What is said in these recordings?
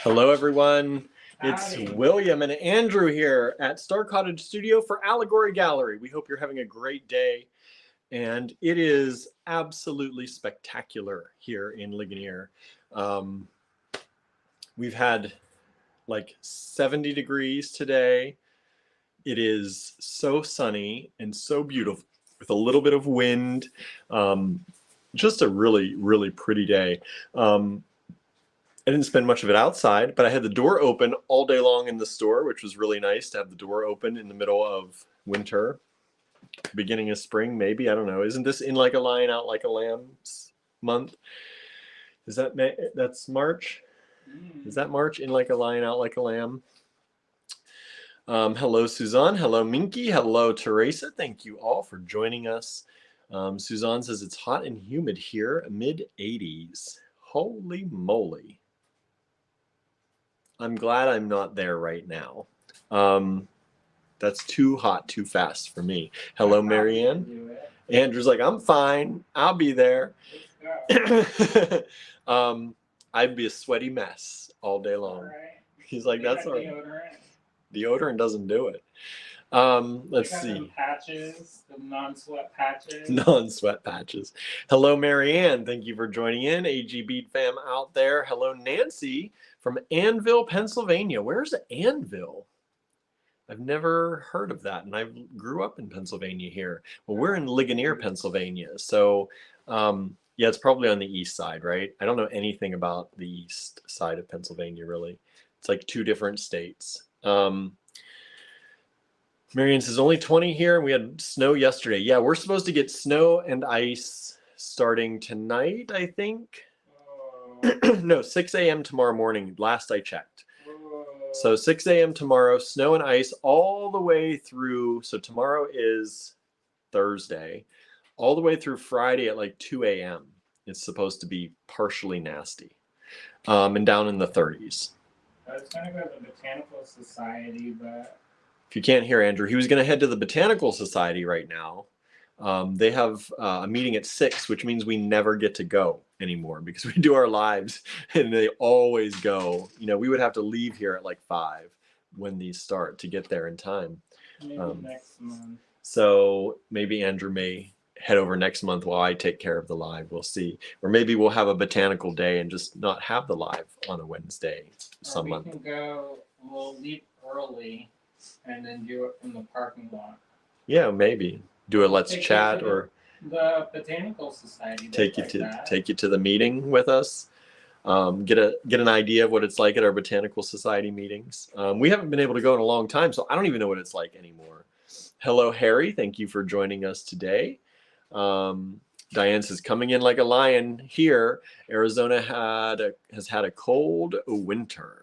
Hello, everyone. It's Howdy. William and Andrew here at Star Cottage Studio for Allegory Gallery. We hope you're having a great day. And it is absolutely spectacular here in Ligonier. We've had like 70 degrees today. It is so sunny and so beautiful with a little bit of wind. Just a really, really pretty day. I didn't spend much of it outside, but I had the door open all day long in the store, which was really nice to have the door open in the middle of winter, beginning of spring, maybe. I don't know. Isn't this in like a lion, out like a lamb month? Is that that's March? Is that March? In like a lion, out like a lamb? Hello, Suzanne. Hello, Minky. Hello, Teresa. Thank you all for joining us. Suzanne says it's hot and humid here, mid-80s. Holy moly. I'm glad I'm not there right now. That's too hot, too fast for me. Hello, Marianne. Andrew's like, I'm fine. I'll be there. I'd be a sweaty mess all day long. Right. He's like, that's all right. Deodorant doesn't do it. Let's see. Patches, the non-sweat patches. Non-sweat patches. Hello, Marianne. Thank you for joining in. AG Beat fam out there. Hello, Nancy from Annville, Pennsylvania. Where's Annville? I've never heard of that, and I grew up in Pennsylvania here. Well, we're in Ligonier, Pennsylvania. So, yeah, it's probably on the east side, right? I don't know anything about the east side of Pennsylvania, really. It's like two different states. Marion says only 20 here, and we had snow yesterday. Yeah, we're supposed to get snow and ice starting tonight, I think. No, 6 a.m. tomorrow morning, last I checked. So 6 a.m. tomorrow, snow and ice all the way through. So tomorrow is Thursday, all the way through Friday at like 2 a.m. It's supposed to be partially nasty, and down in the 30s. I was going to go to the Botanical Society, but... If you can't hear Andrew, he was going to head to the Botanical Society right now. They have a meeting at 6, which means we never get to go anymore because we do our lives and they always go. You know, we would have to leave here at like 5 when these start to get there in time. Maybe next month. So maybe Andrew may head over next month while I take care of the live. We'll see. Or maybe we'll have a botanical day and just not have the live on a Wednesday some month. We can go, we'll leave early and then do it in the parking lot. Yeah, maybe do a let's chat or the Botanical Society. Take you to the meeting with us. Get an idea of what it's like at our Botanical Society meetings. We haven't been able to go in a long time, so I don't even know what it's like anymore. Hello, Harry. Thank you for joining us today. Diane says coming in like a lion here. Arizona has had a cold winter.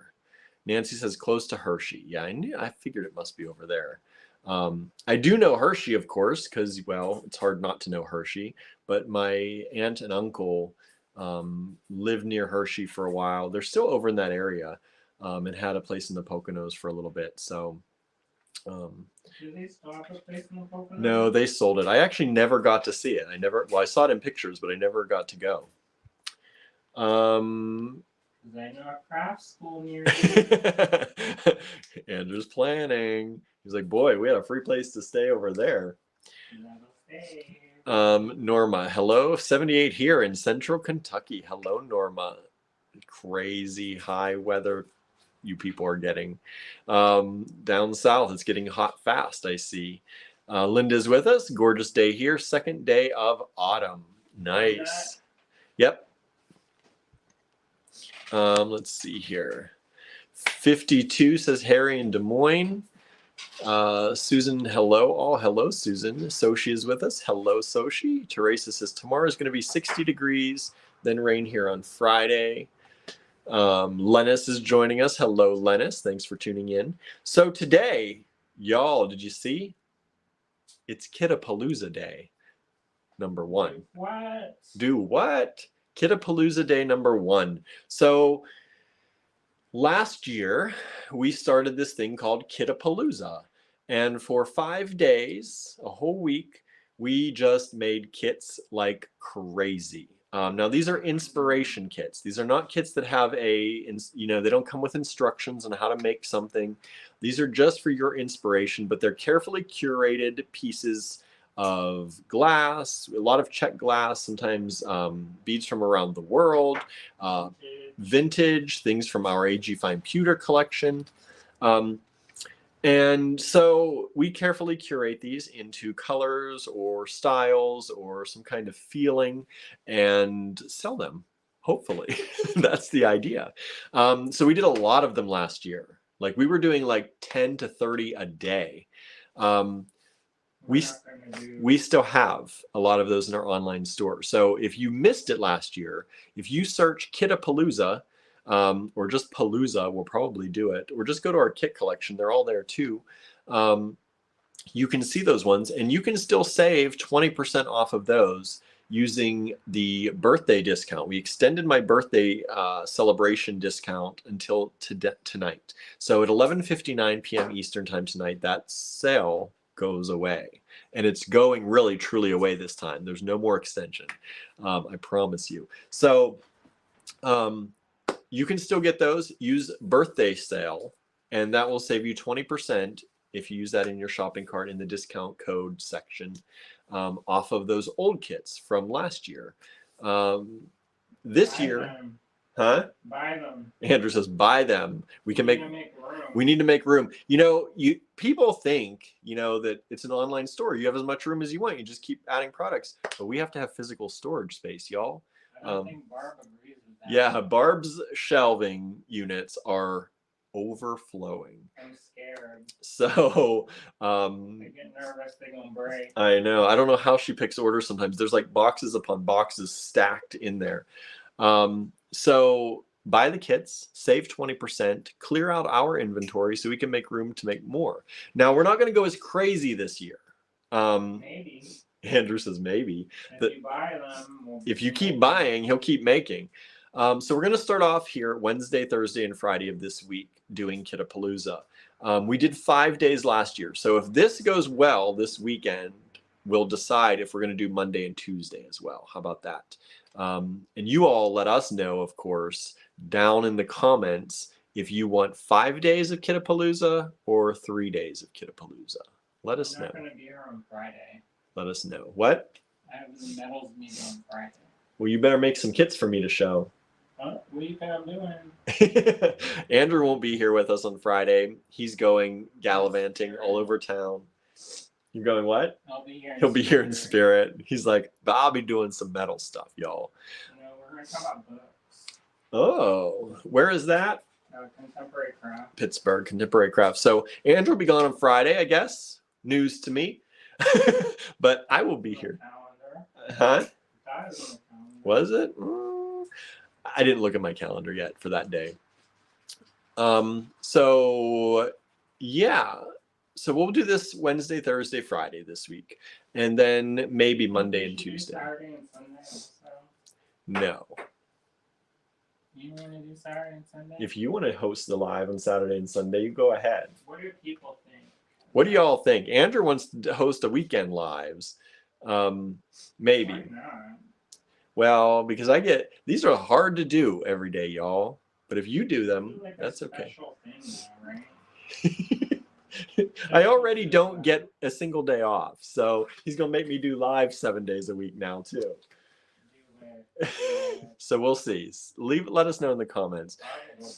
Nancy says close to Hershey. Yeah, I figured it must be over there. I do know Hershey, of course, because, well, it's hard not to know Hershey. But my aunt and uncle lived near Hershey for a while. They're still over in that area and had a place in the Poconos for a little bit. So, do they still have a place in the Poconos? No, they sold it. I actually never got to see it. I saw it in pictures, but I never got to go. Because I know a craft school near you. Andrew's planning. He's like, boy, we had a free place to stay over there. Norma, hello. 78 here in central Kentucky. Hello, Norma. Crazy high weather you people are getting. Down south, it's getting hot fast, I see. Linda's with us. Gorgeous day here. Second day of autumn. Nice. Yep. Let's see here. 52 says Harry in Des Moines. Susan, hello all. Hello, Susan. Soshi is with us. Hello, Soshi. Teresa says tomorrow is going to be 60 degrees, then rain here on Friday. Lennis is joining us. Hello, Lennis. Thanks for tuning in. So today, y'all, did you see? It's Kit-a-Palooza Day, number 1. What? Do what? Kit-a-Palooza Day number 1. So last year, we started this thing called Kit-a-Palooza. And for 5 days, a whole week, we just made kits like crazy. Now these are inspiration kits. These are not kits that have they don't come with instructions on how to make something. These are just for your inspiration, but they're carefully curated pieces of glass, a lot of check glass, sometimes beads from around the world, vintage things from our A.G. Fine Pewter collection. And so we carefully curate these into colors or styles or some kind of feeling and sell them, hopefully. That's the idea. So we did a lot of them last year. Like we were doing like 10 to 30 a day. We still have a lot of those in our online store. So if you missed it last year, if you search Kit-a-Palooza, or just Palooza, we'll probably do it, or just go to our kit collection. They're all there too. You can see those ones, and you can still save 20% off of those using the birthday discount. We extended my birthday celebration discount until tonight. So at 11:59 p.m. Eastern time tonight, that sale goes away, and it's going really truly away this time. There's no more extension, I promise you. So you can still get those. Use birthday sale, and that will save you 20% if you use that in your shopping cart in the discount code section off of those old kits from last year. This year, huh? Buy them. Andrew says, buy them. We need to make room. People think, that it's an online store. You have as much room as you want. You just keep adding products, but we have to have physical storage space, y'all. I don't think Barb agrees with that. Yeah, Barb's shelving units are overflowing. I'm scared. So I get nervous they're gonna break. I know. I don't know how she picks orders sometimes. There's like boxes upon boxes stacked in there. So buy the kits, save 20%, clear out our inventory so we can make room to make more. Now we're not going to go as crazy this year. Maybe. Andrew says maybe. If you buy them, if you keep buying, he'll keep making. So we're going to start off here Wednesday, Thursday, and Friday of this week doing Kit-a-Palooza. We did 5 days last year. So if this goes well this weekend, we'll decide if we're going to do Monday and Tuesday as well. How about that? And you all let us know, of course, down in the comments if you want 5 days of Kit-a-Palooza or 3 days of Kit-a-Palooza. Let us know. I'm not going to be here on Friday. Let us know. What? I have the medals meeting on Friday. Well, you better make some kits for me to show. What do you think I'm doing? Andrew won't be here with us on Friday. He's going gallivanting all over town. You're going what? I'll be here. He'll be here in spirit. He's like, but I'll be doing some metal stuff, y'all. No, we're going to talk about books. Oh, where is that? Contemporary Craft. Pittsburgh, Contemporary Craft. So Andrew will be gone on Friday, I guess. News to me. But I will be here. Huh? Was it? I didn't look at my calendar yet for that day. So yeah. So we'll do this Wednesday, Thursday, Friday this week. And then maybe Monday and Tuesday. Saturday and Sunday also? No. You want to do Saturday and Sunday? If you want to host the live on Saturday and Sunday, you go ahead. What do people think? What do y'all think? Andrew wants to host a weekend lives. Maybe. Why not? Well, because these are hard to do every day, y'all. But if you do them, that's okay. Thing now, right? I already don't get a single day off. So he's going to make me do live 7 days a week now, too. So we'll see. Let us know in the comments.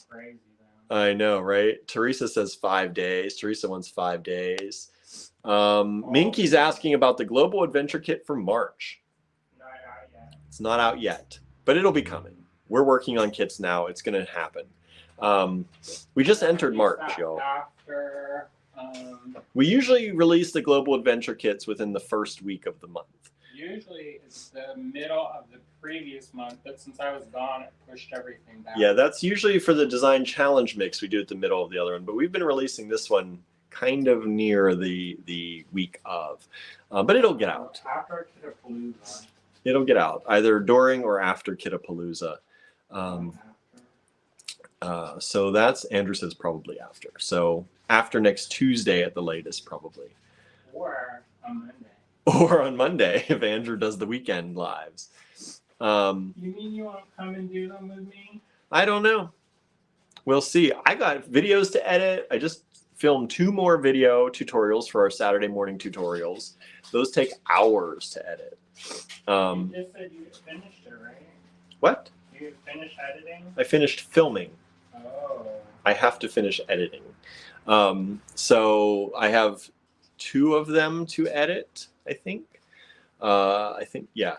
Crazy, I know, right? Teresa says 5 days. Teresa wants 5 days. Minky's asking about the Global Adventure Kit for March. Not out yet. It's not out yet, but it'll be coming. We're working on kits now. It's going to happen. We just entered March, y'all. After, we usually release the Global Adventure Kits within the first week of the month. Usually it's the middle of the previous month, but since I was gone, it pushed everything back. Yeah, that's usually for the Design Challenge mix. We do it the middle of the other one, but we've been releasing this one kind of near the week of. But it'll get out. After Kit-a-Palooza. It'll get out, either during or after Kit-a-Palooza. So that's, Andrew says probably after. So after next Tuesday at the latest, probably. Or on Monday. Or on Monday, if Andrew does the weekend lives. You mean you won't come and do them with me? I don't know. We'll see. I got videos to edit. I just filmed 2 more video tutorials for our Saturday morning tutorials. Those take hours to edit. You just said you finished it, right? What? You finished editing? I finished filming. Oh. I have to finish editing. So I have 2 of them to edit, I think. Yeah.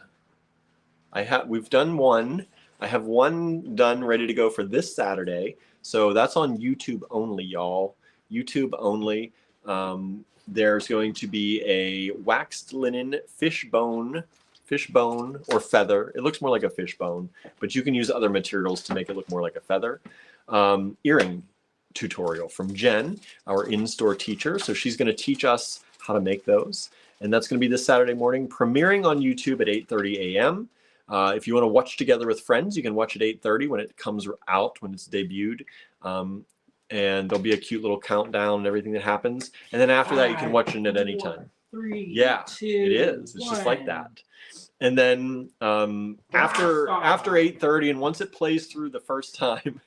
We've done 1. I have 1 done, ready to go for this Saturday. So that's on YouTube only, y'all. YouTube only. There's going to be a waxed linen fishbone or feather. It looks more like a fishbone, but you can use other materials to make it look more like a feather. Earring tutorial from Jen, our in-store teacher. So she's going to teach us how to make those. And that's going to be this Saturday morning, premiering on YouTube at 8:30 a.m. If you want to watch together with friends, you can watch at 8:30 when it comes out, when it's debuted. And there'll be a cute little countdown and everything that happens. And then after that, you can watch it at any time. 3, Yeah, 2, it is. It's 1. just like that. And then after 8:30, and once it plays through the first time,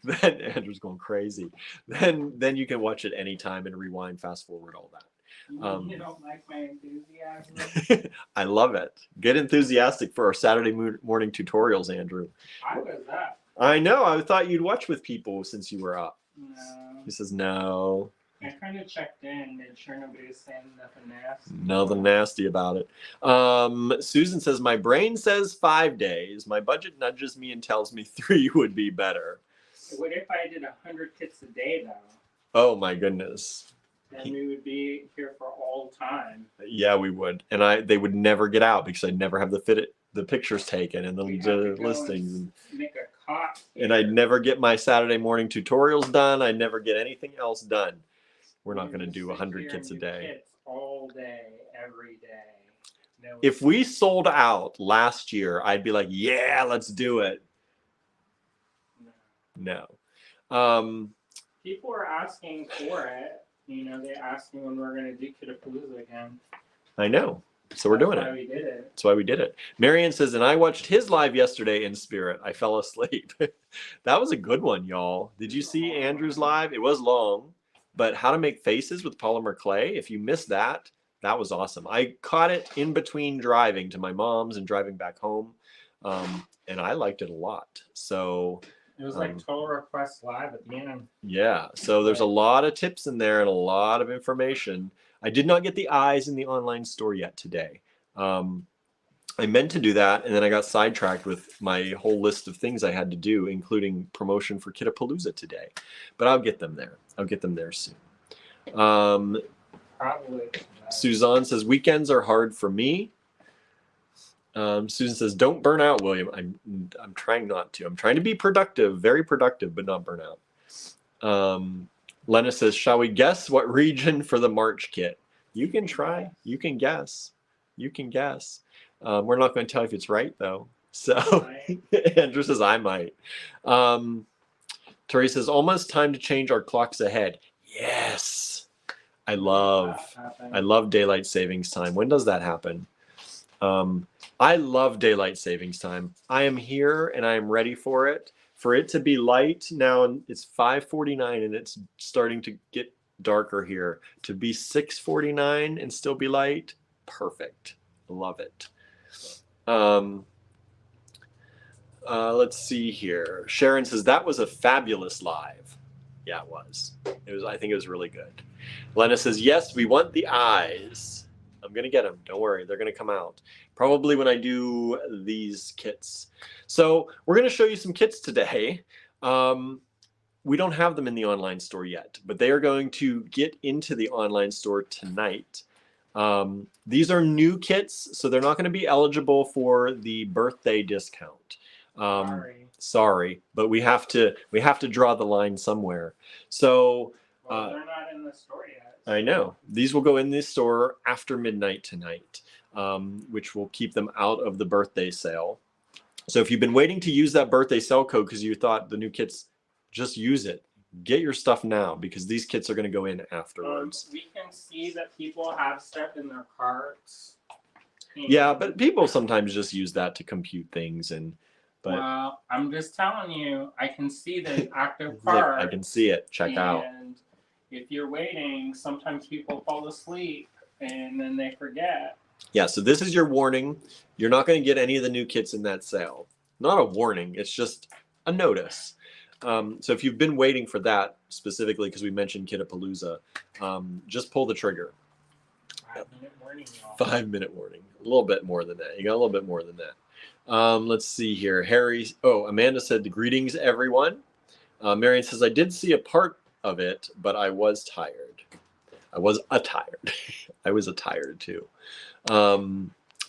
then Andrew's going crazy. Then you can watch it anytime and rewind, fast forward, all that. You don't like my enthusiasm? I love it. Get enthusiastic for our Saturday morning tutorials, Andrew. I was up. I know. I thought you'd watch with people since you were up. No. He says no. I kind of checked in, made sure nobody's saying nothing nasty. Nothing nasty about it. Susan says, my brain says 5 days. My budget nudges me and tells me 3 would be better. What if I did 100 kits a day, though? Oh, my goodness. Then we would be here for all time. Yeah, we would. And they would never get out because I'd never have the pictures taken and the listings. And make a cot. And I'd never get my Saturday morning tutorials done. I'd never get anything else done. We're not going to do 100 kits a day. Kits all day, every day. No, if we sold out last year, I'd be like, yeah, let's do it. No. People are asking for it. You know, they're asking when we're going to do Kit-a-Palooza again. I know. So we're doing it. That's why we did it. That's why we did it. Marianne says, and I watched his live yesterday in spirit. I fell asleep. That was a good one, y'all. Did you see Andrew's live? It was long, but how to make faces with polymer clay. If you missed that, that was awesome. I caught it in between driving to my mom's and driving back home. And I liked it a lot. So it was like total request live at the end. Yeah. So there's a lot of tips in there and a lot of information. I did not get the eyes in the online store yet today. I meant to do that, and then I got sidetracked with my whole list of things I had to do, including promotion for Kit-a-Palooza today. But I'll get them there. I'll get them there soon. Probably. Suzanne says, weekends are hard for me. Susan says, don't burn out, William. I'm trying not to. I'm trying to be productive, very productive, but not burn out. Lena says, shall we guess what region for the March kit? You can try. You can guess. You can guess. We're not going to tell you if it's right, though. So Andrew says, I might. Teresa says, almost time to change our clocks ahead. Yes. I love daylight savings time. When does that happen? I love daylight savings time. I am here and I am ready for it. For it to be light now, it's 5:49 and it's starting to get darker here. To be 6:49 and still be light, perfect. Love it. Let's see here. Sharon says that was a fabulous live. Yeah, it was. I think it was really good. Lena says, yes, we want the eyes. I'm going to get them. Don't worry. They're going to come out. Probably when I do these kits. So we're going to show you some kits today. We don't have them in the online store yet, but they are going to get into the online store tonight. These are new kits, so they're not going to be eligible for the birthday discount. Sorry, but we have to draw the line somewhere. So they're not in the store yet. I know. These will go in the store after midnight tonight, which will keep them out of the birthday sale. So if you've been waiting to use that birthday sale code because you thought the new kits, just use it. Get your stuff now because these kits are going to go in afterwards. We can see that people have stuff in their carts. Yeah, but people sometimes just use that to compute things but well, I'm just telling you, I can see the active like, part. I can see it. Check out. And if you're waiting, sometimes people fall asleep and then they forget. Yeah, so this is your warning. You're not going to get any of the new kits in that sale. Not a warning, it's just a notice. So if you've been waiting for that specifically because we mentioned Kit-a-Palooza, just pull the trigger. 5-minute warning, y'all. 5-minute warning. A little bit more than that. You got a little bit more than that. Let's see here. Amanda said, greetings, everyone. Marion says, I did see a part of it, but I was tired. I was tired. I was tired too.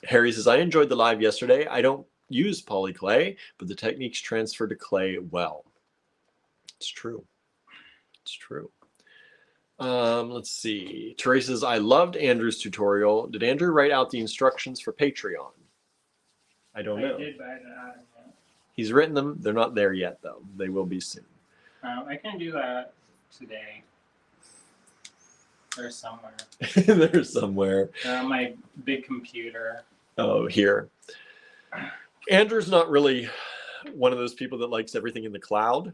Harry says, I enjoyed the live yesterday. I don't use poly clay, but the techniques transfer to clay well. It's true. It's true. Let's see. Teresa says, I loved Andrew's tutorial. Did Andrew write out the instructions for Patreon? I don't know. I did write it out. He's written them. They're not there yet, though. They will be soon. I can do that today. They're somewhere. They're somewhere. They're on my big computer. Oh, here. Andrew's not really one of those people that likes everything in the cloud.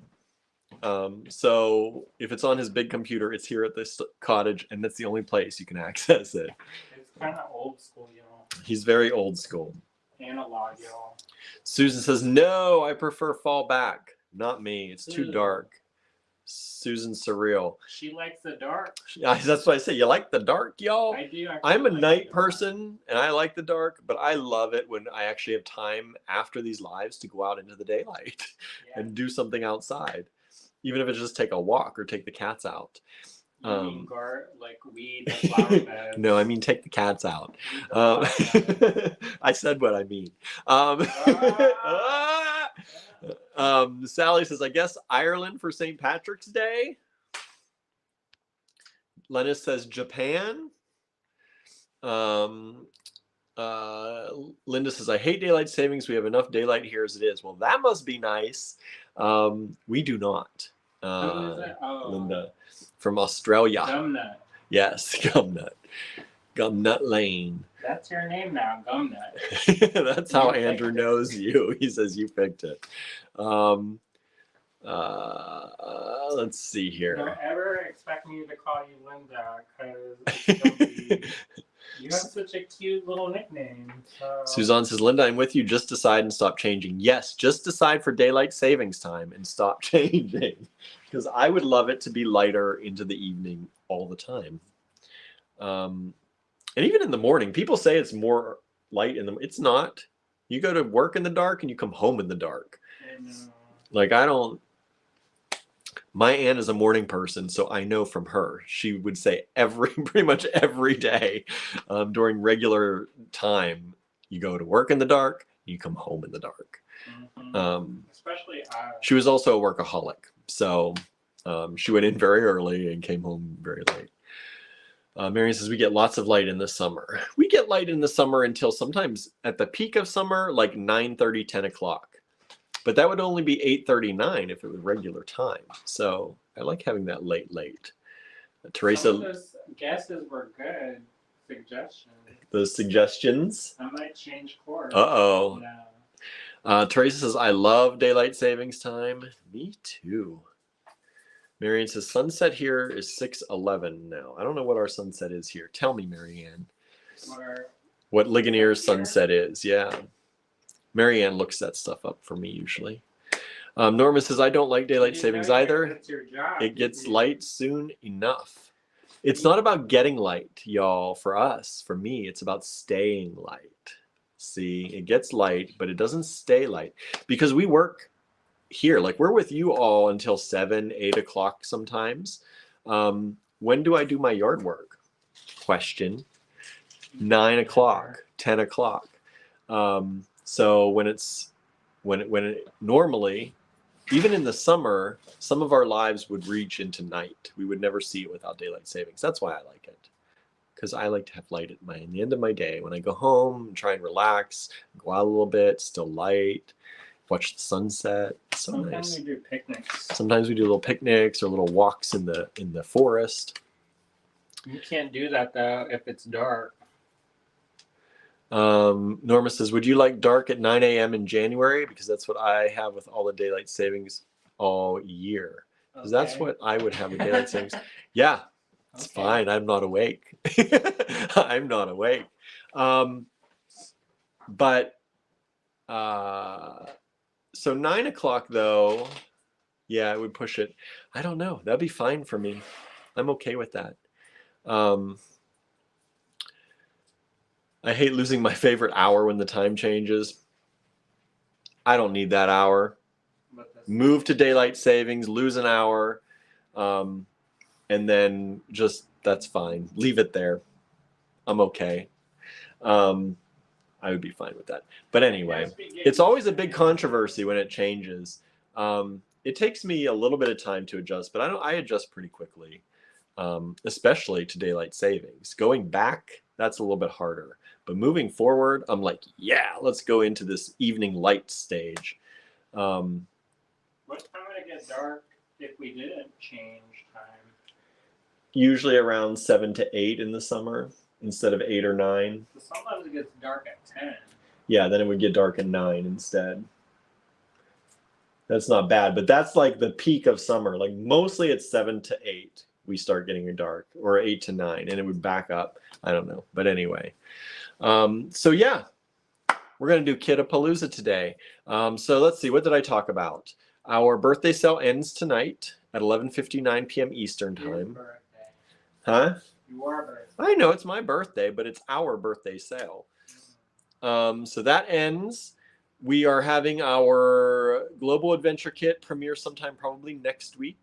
So if it's on his big computer, it's here at this cottage, and that's the only place you can access it. It's kind of old school, y'all. He's very old school. Analog, y'all. Susan says, no, I prefer fall back. Not me. It's too dark. Susan's surreal. She likes the dark. That's what I say. You like the dark, y'all? I do. I'm a night person, and I like the dark, but I love it when I actually have time after these lives to go out into the daylight and do something outside. Even if it's just take a walk or take the cats out. You mean like weed the flower beds? No, I mean take the cats out. I said what I mean. Sally says, I guess Ireland for St. Patrick's Day. Lennis says Japan. Linda says, I hate daylight savings. We have enough daylight here as it is. Well, that must be nice. We do not. Linda from Australia. Gumnut. Yes, Gumnut. Gumnut Lane. That's your name now, Gumnut. That's how Andrew knows you. He says you picked it. Let's see here. Don't ever expect me to call you Linda, because you have such a cute little nickname. So. Suzanne says, Linda, I'm with you. Just decide and stop changing. Yes, just decide for daylight savings time and stop changing. Because I would love it to be lighter into the evening all the time. And even in the morning, people say it's more light in the. It's not. You go to work in the dark and you come home in the dark. Like I don't. My aunt is a morning person, so I know from her. She would say pretty much every day during regular time, you go to work in the dark, you come home in the dark. Especially she was also a workaholic, so she went in very early and came home very late. Marion says, we get lots of light in the summer. We get light in the summer until sometimes at the peak of summer, like 9:30, 10 o'clock. But that would only be 8:39 if it was regular time. So I like having that late. Teresa. Some of those guesses were good suggestions. Those suggestions? I might change course. Uh-oh. Yeah. Teresa says, I love daylight savings time. Me too. Marianne says, sunset here is 6:11 now. I don't know what our sunset is here. Tell me, Marianne. What Ligonier's sunset is. Yeah. Marianne looks that stuff up for me usually. Norma says, I don't like daylight savings either. That's your job. It gets light soon enough. It's not about getting light, y'all. For us, for me, it's about staying light. See, it gets light, but it doesn't stay light because we work here. Like we're with you all until 7, 8 o'clock sometimes. When do I do my yard work? Question. 9 o'clock, 10 o'clock. So when it normally, even in the summer, some of our lives would reach into night. We would never see it without daylight savings. That's why I like it. Because I like to have light at the end of my day. When I go home and try and relax, go out a little bit, still light, watch the sunset. It's so nice. Sometimes we do picnics. Sometimes we do little picnics or little walks in the forest. You can't do that though if it's dark. Norma says, would you like dark at 9 a.m. in January? Because that's what I have with all the daylight savings all year. Because that's what I would have with daylight savings. Yeah, it's fine. I'm not awake. I'm not awake. But so 9 o'clock though, yeah, I would push it. I don't know. That'd be fine for me. I'm okay with that. I hate losing my favorite hour when the time changes. I don't need that hour. Move to daylight savings, lose an hour, and then just, that's fine. Leave it there. I'm okay. I would be fine with that. But anyway, it's always a big controversy when it changes. It takes me a little bit of time to adjust, but I adjust pretty quickly, especially to daylight savings. Going back, that's a little bit harder. But moving forward, I'm like, yeah, let's go into this evening light stage. What time would it get dark if we didn't change time? Usually around 7 to 8 in the summer instead of 8 or 9. So sometimes it gets dark at 10. Yeah, then it would get dark at 9 instead. That's not bad, but that's like the peak of summer. Like mostly it's 7 to 8 we start getting dark, or 8 to 9, and it would back up. I don't know, but anyway. So yeah, we're gonna do Kit-a-Palooza today. So let's see, what did I talk about? Our birthday sale ends tonight at 11:59 p.m. Eastern time. Huh? Your birthday. I know it's my birthday, but it's our birthday sale. So that ends. We are having our Global Adventure Kit premiere sometime probably next week.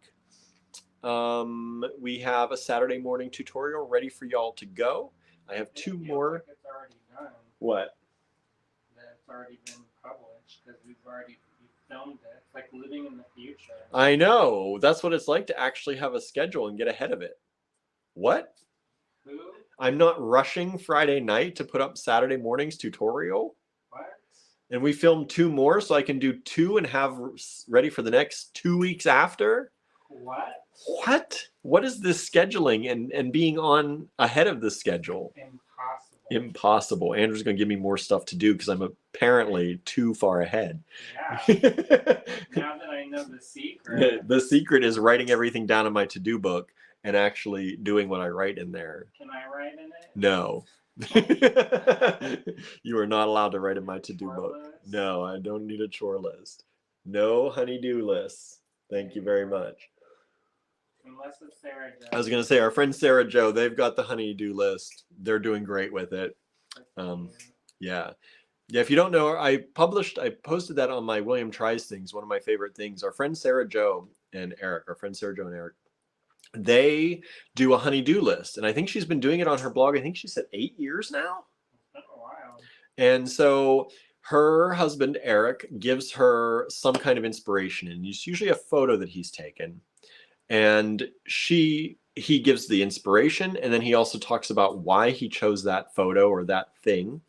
We have a Saturday morning tutorial ready for y'all to go. I have 2 more. Like it's already done. What? That it's already been published because we filmed it. It's like living in the future. I know. That's what it's like to actually have a schedule and get ahead of it. What? Who? I'm not rushing Friday night to put up Saturday morning's tutorial. What? And we filmed 2 more so I can do 2 and have ready for the next 2 weeks after. What? What? What is this scheduling and being on ahead of the schedule? Impossible. Impossible. Andrew's going to give me more stuff to do because I'm apparently too far ahead. Yeah. Now that I know the secret. The secret is writing everything down in my to-do book and actually doing what I write in there. Can I write in it? No. You are not allowed to write in my to-do book. List? No, I don't need a chore list. No honey-do lists. Thank you very much. Unless it's Sarah Jo. I was going to say, our friend Sarah Jo, they've got the honey-do list. They're doing great with it. Yeah. Yeah, if you don't know, I posted that on my William Tries Things, one of my favorite things. Our friend Sarah Jo and Eric, they do a honey-do list. And I think she's been doing it on her blog. I think she said 8 years now. It's been a while. And so her husband, Eric, gives her some kind of inspiration. And it's usually a photo that he's taken. And he gives the inspiration. And then he also talks about why he chose that photo or that thing.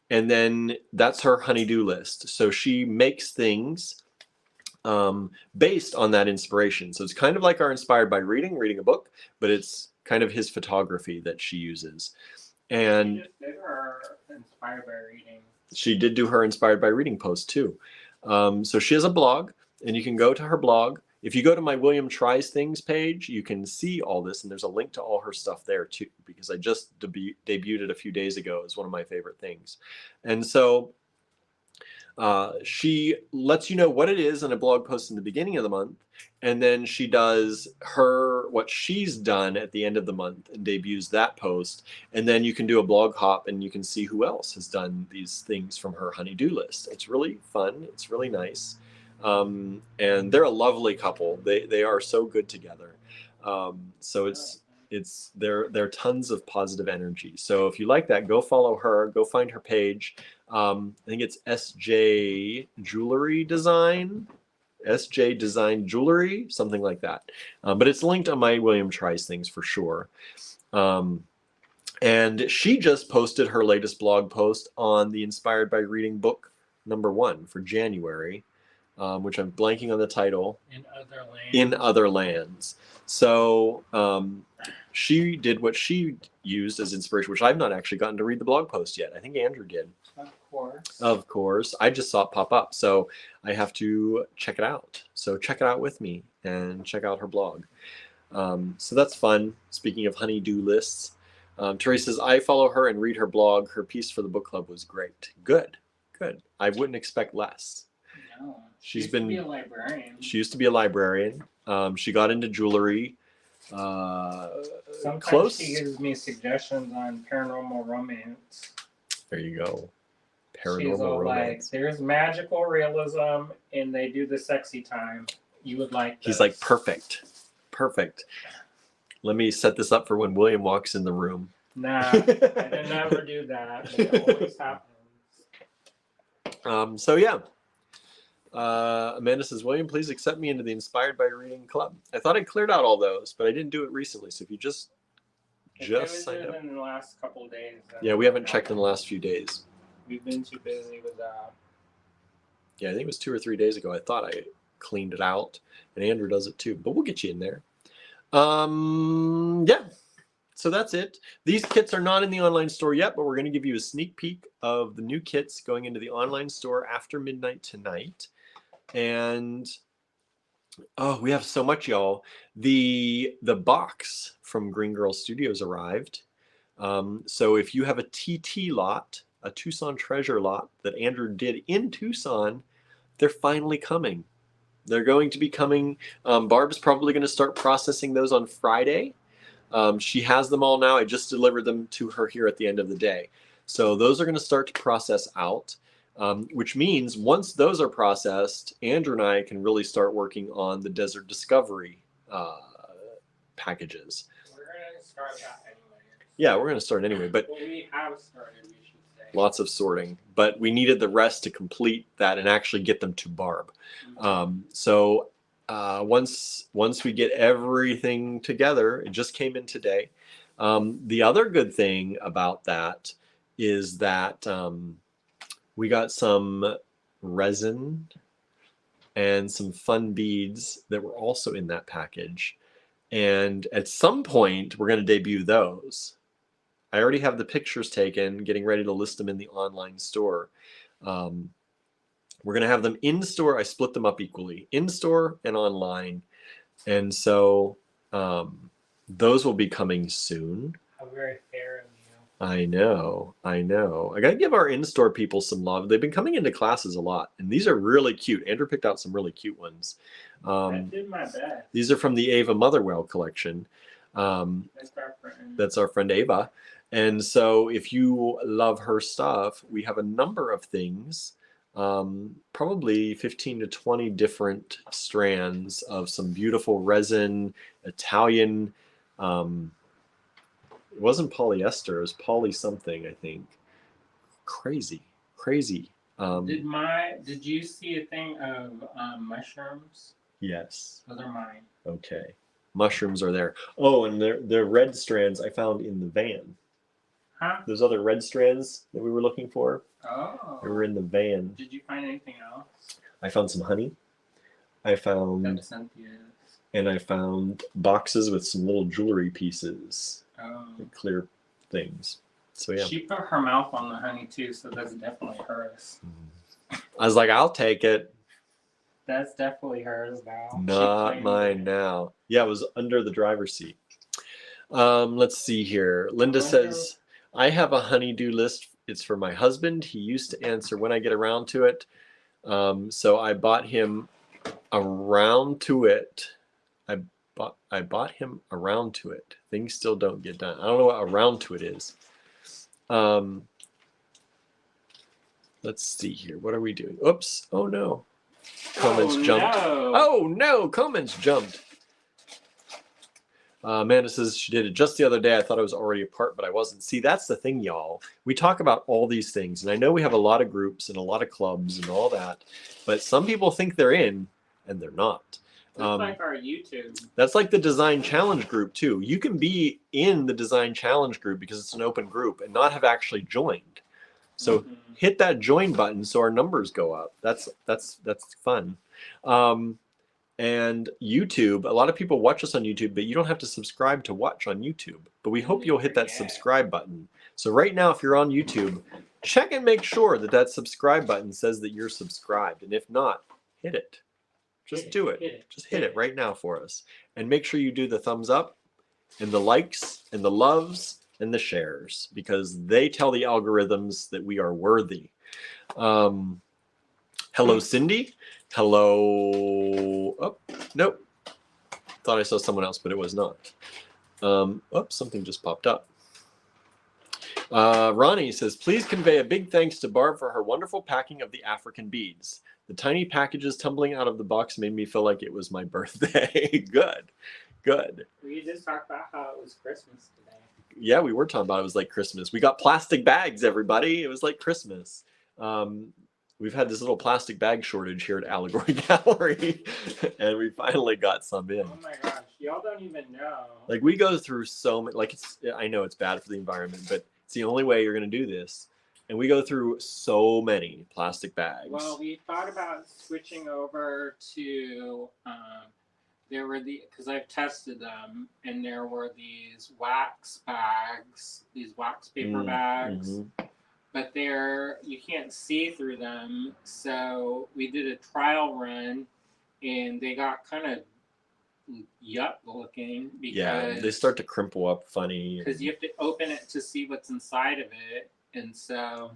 And then that's her honey-do list. So she makes things based on that inspiration. So it's kind of like our inspired by reading a book, but it's kind of his photography that she uses. And she just did her inspired by reading. She did do her inspired by reading post too. So she has a blog, and you can go to her blog. If you go to my William Tries Things page, you can see all this, and there's a link to all her stuff there too, because I just debuted it a few days ago as one of my favorite things. And so she lets you know what it is in a blog post in the beginning of the month, and then she does what she's done at the end of the month and debuts that post, and then you can do a blog hop and you can see who else has done these things from her honey-do list. It's really fun. It's really nice. And they're a lovely couple. They are so good together. So they're tons of positive energy. So if you like that, go follow her, go find her page. I think it's SJ Jewelry Design, SJ Design Jewelry, something like that. But it's linked on my William Tries Things for sure. And she just posted her latest blog post on the Inspired by Reading book #1 for January. which I'm blanking on the title. In Other Lands. In Other Lands. So she did what she used as inspiration, which I've not actually gotten to read the blog post yet. I think Andrew did. Of course. Of course. I just saw it pop up, so I have to check it out. So check it out with me and check out her blog. So that's fun. Speaking of honey-do lists, Teresa says, I follow her and read her blog. Her piece for the book club was great. Good. I wouldn't expect less. No. She used to be a librarian. She used to be a librarian. She got into jewelry. Sometimes she gives me suggestions on paranormal romance. There you go. She's all romance. like, there's magical realism and they do the sexy time. You would like this. He's like, perfect. Let me set this up for when William walks in the room. Nah, I didn't ever do that. It always happens. So yeah. Amanda says, William, please accept me into the Inspired by Reading Club. I thought I cleared out all those, but I didn't do it recently. So if you just signed up. In the last couple of days. Yeah, we haven't checked in the last few days. We've been too busy with that. Yeah, I think it was 2 or 3 days ago. I thought I cleaned it out, and Andrew does it too. But we'll get you in there. Yeah. So that's it. These kits are not in the online store yet, but we're going to give you a sneak peek of the new kits going into the online store after midnight tonight. And oh, we have so much, y'all. The box from Green Girl Studios arrived. So if you have a TT lot, a Tucson treasure lot that Andrew did in Tucson, they're finally coming. They're going to be coming. Barb's probably going to start processing those on Friday. She has them all now. I just delivered them to her here at the end of the day. So those are going to start to process out, which means once those are processed, Andrew and I can really start working on the Desert Discovery packages. We're going to start that anyway. Yeah, we're going to start anyway. But we have started, we should say. Lots of sorting. But we needed the rest to complete that and actually get them to Barb. So once we get everything together, it just came in today. The other good thing about that is that we got some resin and some fun beads that were also in that package. And at some point, we're going to debut those. I already have the pictures taken, getting ready to list them in the online store. We're going to have them in store. I split them up equally, in store and online. And so those will be coming soon. How very fair of you. I know. I got to give our in-store people some love. They've been coming into classes a lot, and these are really cute. Andrew picked out some really cute ones. I did my best. These are from the Ava Motherwell collection. That's our friend. That's our friend Ava. And so if you love her stuff, we have a number of things, probably 15 to 20 different strands of some beautiful resin, Italian, it wasn't polyester, it was poly something, I think. Crazy. Did you see a thing of mushrooms? Yes. Those are mine. Okay. Mushrooms are there. Oh, and they're red strands I found in the van. Huh? Those other red strands that we were looking for. Oh. They were in the van. Did you find anything else? I found some honey. I found and I found boxes with some little jewelry pieces. Oh. Clear things. So yeah. She put her mouth on the honey too, so that's definitely hers. I was like, I'll take it. That's definitely hers now. Not mine now. Yeah, it was under the driver's seat. Let's see here. Linda says, I have a honey-do list. It's for my husband. He used to answer when I get around to it. So I bought him around to it. I bought him around to it. Things still don't get done. I don't know what around to it is. Let's see here. What are we doing? Oops. Oh no. Comments jumped. No. Oh no, comments jumped. Amanda says she did it just the other day. I thought I was already apart, but I wasn't. See, that's the thing, y'all. We talk about all these things, and I know we have a lot of groups and a lot of clubs and all that, but some people think they're in, and they're not. That's like our YouTube. That's like the Design Challenge group, too. You can be in the Design Challenge group because it's an open group and not have actually joined. So hit that join button so our numbers go up. That's fun. And YouTube, a lot of people watch us on YouTube, but you don't have to subscribe to watch on YouTube. But we hope you'll hit that subscribe button. So right now, if you're on YouTube, check and make sure that that subscribe button says that you're subscribed. And if not, hit it. Just do it. Just hit it right now for us. And make sure you do the thumbs up and the likes and the loves and the shares, because they tell the algorithms that we are worthy. Hello, Cindy. Hello. Oh, nope. Thought I saw someone else, but it was not. Something just popped up. Ronnie says, please convey a big thanks to Barb for her wonderful packing of the African beads. The tiny packages tumbling out of the box made me feel like it was my birthday. Good. We just talked about how it was Christmas today. Yeah, we were talking about it was like Christmas. We got plastic bags, everybody. It was like Christmas. We've had this little plastic bag shortage here at Allegory Gallery, and we finally got some in. Oh my gosh, y'all don't even know. Like, we go through so many, like, I know it's bad for the environment, but it's the only way you're going to do this. And we go through so many plastic bags. Well, we thought about switching over to, there were because I've tested them, and there were these wax bags, these wax paper bags. Mm-hmm. But you can't see through them. So we did a trial run, and they got kind of yuck looking because they start to crimple up funny. Because you have to open it to see what's inside of it, and so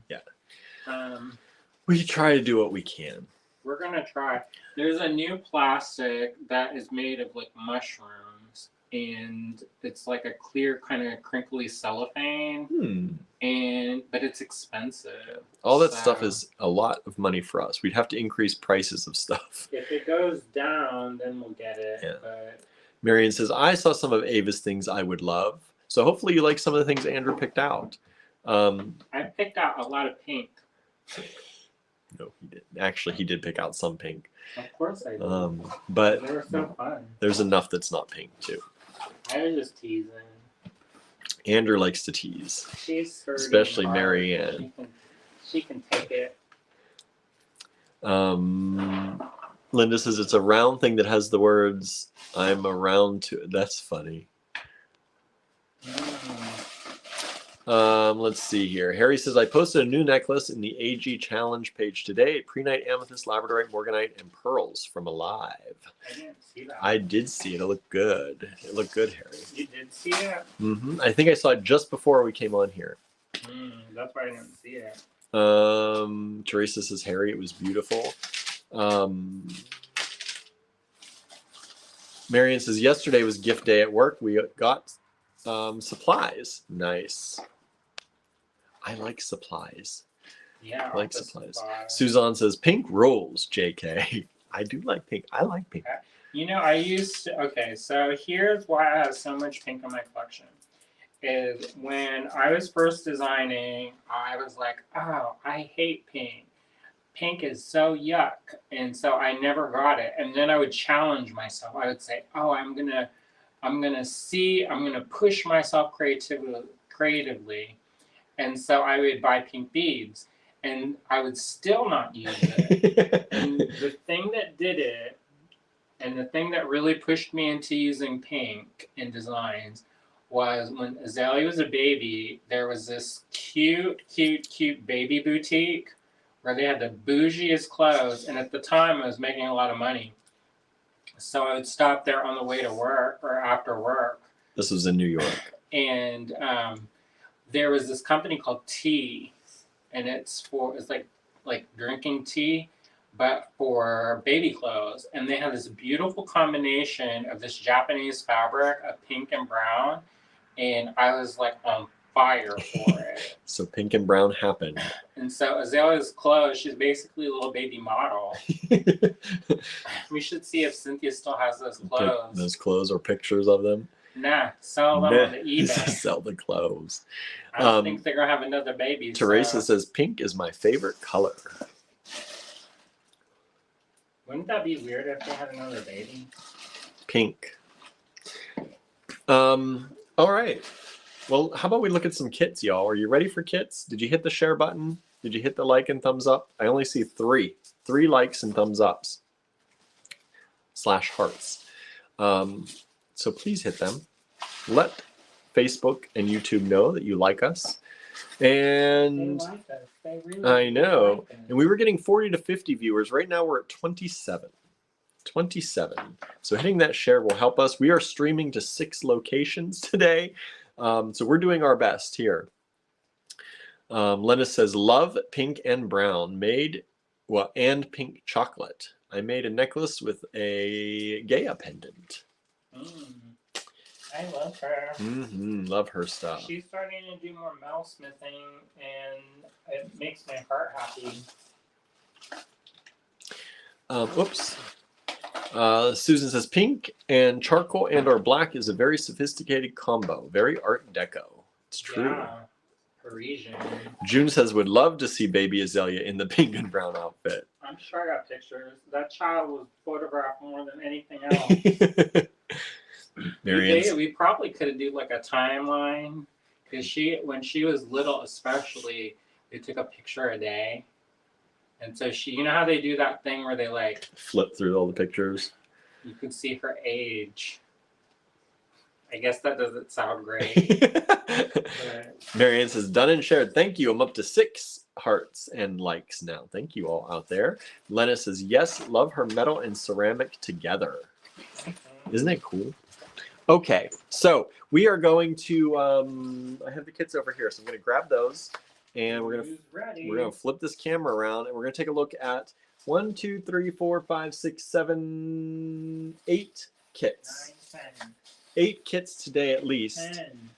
we try to do what we can. We're gonna try. There's a new plastic that is made of like mushrooms, and it's like a clear kind of crinkly cellophane. But it's expensive. All that stuff is a lot of money for us. We'd have to increase prices of stuff. If it goes down, then we'll get it. Yeah. But Marion says, I saw some of Ava's things I would love. So hopefully you like some of the things Andrew picked out. I picked out a lot of pink. No, he didn't. Actually, he did pick out some pink. Of course I did. But they were so fun. There's enough that's not pink, too. I was just teasing. Andrew likes to tease. She's especially Marianne. She can take it. Linda says it's a round thing that has the words, I'm around to it. That's funny. Let's see here. Harry says, I posted a new necklace in the AG challenge page today. Prehnite, amethyst, labradorite, morganite, and pearls from Alive. I didn't see that. I did see it. It looked good. It looked good, Harry. You did see it? Mm-hmm. I think I saw it just before we came on here. That's why I didn't see it. Teresa says, Harry, it was beautiful. Marion says, yesterday was gift day at work. We got supplies. Nice. I like supplies. Yeah, I like supplies. Suzanne says, pink rules, JK. I do like pink. I like pink. You know, I used to, okay, so here's why I have so much pink in my collection. Is when I was first designing, I was like, oh, I hate pink. Pink is so yuck. And so I never got it. And then I would challenge myself. I would say, oh, I'm gonna push myself creatively. And so I would buy pink beads, and I would still not use it. And the thing that did it, and the thing that really pushed me into using pink in designs, was when Azalea was a baby, there was this cute baby boutique where they had the bougiest clothes, and at the time I was making a lot of money. So I would stop there on the way to work or after work. This was in New York. And there was this company called Tea, and it's like drinking tea, but for baby clothes. And they had this beautiful combination of this Japanese fabric of pink and brown, and I was like on fire for it. So pink and brown happened. And so Azalea's clothes, she's basically a little baby model. We should see if Cynthia still has those clothes. Those clothes or pictures of them? Nah, sell them on the eBay. Sell the clothes. I don't think they're going to have another baby. Teresa says, pink is my favorite color. Wouldn't that be weird if they had another baby? Pink. All right. Well, how about we look at some kits, y'all? Are you ready for kits? Did you hit the share button? Did you hit the like and thumbs up? I only see three likes and thumbs ups. /hearts. So please hit them. Let Facebook and YouTube know that you like us. And They like us. They really I know. Like us. And we were getting 40 to 50 viewers. Right now we're at 27. 27. So hitting that share will help us. We are streaming to 6 locations today. So we're doing our best here. Lennis says, love pink and brown. And pink chocolate. I made a necklace with a Gaia pendant. I love her. Love her stuff. She's starting to do more metal smithing, and it makes my heart happy. Oops. Susan says, pink and charcoal and or black is a very sophisticated combo. Very art deco. It's true. Yeah. Parisian. June says, would love to see baby Azalea in the pink and brown outfit. I'm sure I got pictures. That child was photographed more than anything else. We probably could do like a timeline, because when she was little especially, they took a picture a day. And so you know how they do that thing where they like flip through all the pictures? You could see her age. I guess that doesn't sound great. Marianne says, done and shared. Thank you. I'm up to 6 hearts and likes now. Thank you all out there. Lena says, yes, love her metal and ceramic together. Isn't it cool? Okay, so we are going to, I have the kits over here, so I'm going to grab those, and we're going to flip this camera around, and we're going to take a look at 1, 2, 3, 4, 5, 6, 7, 8 kits. 9, 10. 8 kits today at least. 10.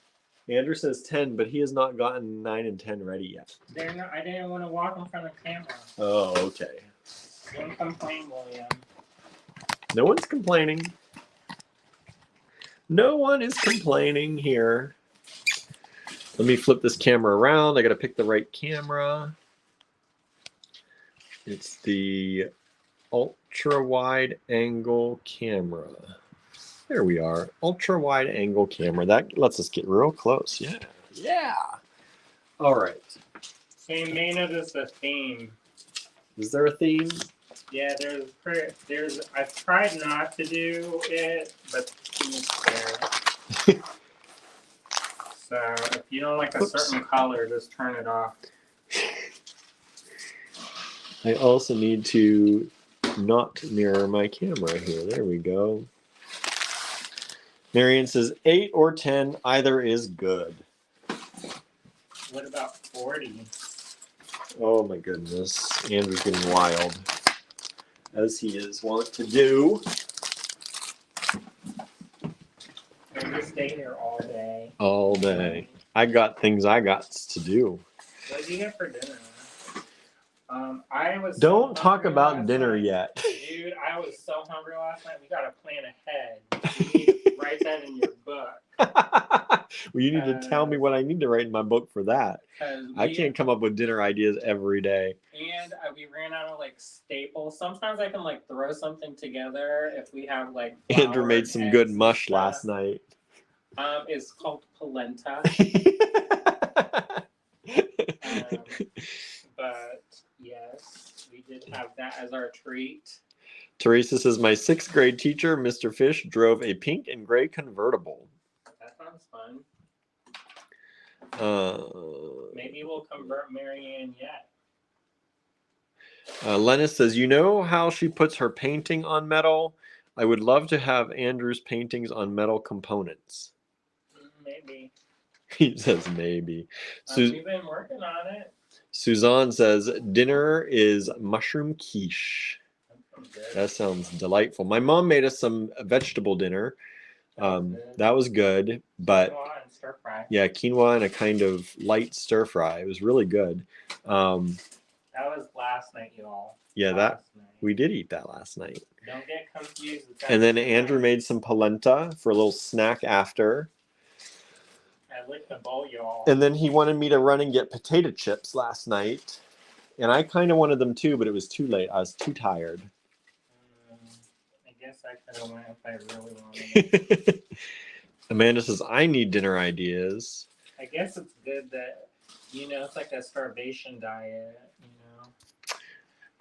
Andrew says 10, but he has not gotten 9 and 10 ready yet. I didn't want to walk in front of the camera. Oh, okay. Don't complain, William. No one's complaining. No one is complaining here. Let me flip this camera around. I got to pick the right camera. It's the ultra wide angle camera. There we are. Ultra wide angle camera. That lets us get real close. Yeah. Yeah. All right. They may notice a theme. Is there a theme? Yeah, there's. I've tried not to do it, but the theme's there. So if you don't like a certain color, just turn it off. I also need to not mirror my camera here. There we go. Marion says 8 or 10, either is good. What about 40? Oh my goodness. Andrew's getting wild, as he is wont to do. Can we stay here all day? All day. I got things I got to do. What did you get for dinner? Don't talk about dinner yet. Dude, I was so hungry last night. We got to plan ahead. You need to write that in your book. Well, you need to tell me what I need to write in my book for that. I can't come up with dinner ideas every day. And we ran out of like staples. Sometimes I can like throw something together if we have like. Andrew made some good mush last night. It's called polenta. But yes, we did have that as our treat. Teresa says, my 6th grade teacher, Mr. Fish, drove a pink and gray convertible. That sounds fun. Maybe we'll convert Marianne yet. Lennis says, you know how she puts her painting on metal? I would love to have Andrew's paintings on metal components. Maybe. He says maybe. We've been working on it. Suzanne says, dinner is mushroom quiche. That sounds delightful. My mom made us some vegetable dinner. That was good, but Quinoa and stir fry. yeah, quinoa and a kind of light stir fry. It was really good. That was last night, y'all. Yeah, Last night. we did eat that last night. Don't get confused. And then Andrew made some polenta for a little snack after. I licked the bowl, y'all. And then he wanted me to run and get potato chips last night. And I kind of wanted them too, but it was too late. I was too tired. I guess I could have went if I really wanted it. Amanda says, I need dinner ideas. I guess it's good that, it's like a starvation diet,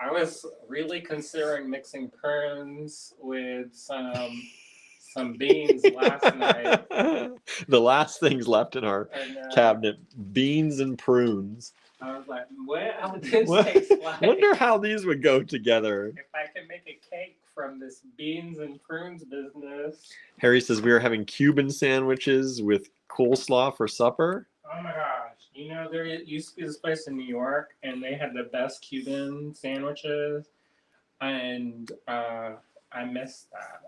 I was really considering mixing prunes with some beans last night. The last things left in our And cabinet, beans and prunes. I was like, what would this What- taste like? Wonder how these would go together. If I could make a cake from this beans and prunes business. Harry says we were having Cuban sandwiches with coleslaw for supper. Oh my gosh. You know, there used to be this place in New York, and they had the best Cuban sandwiches, and I missed that.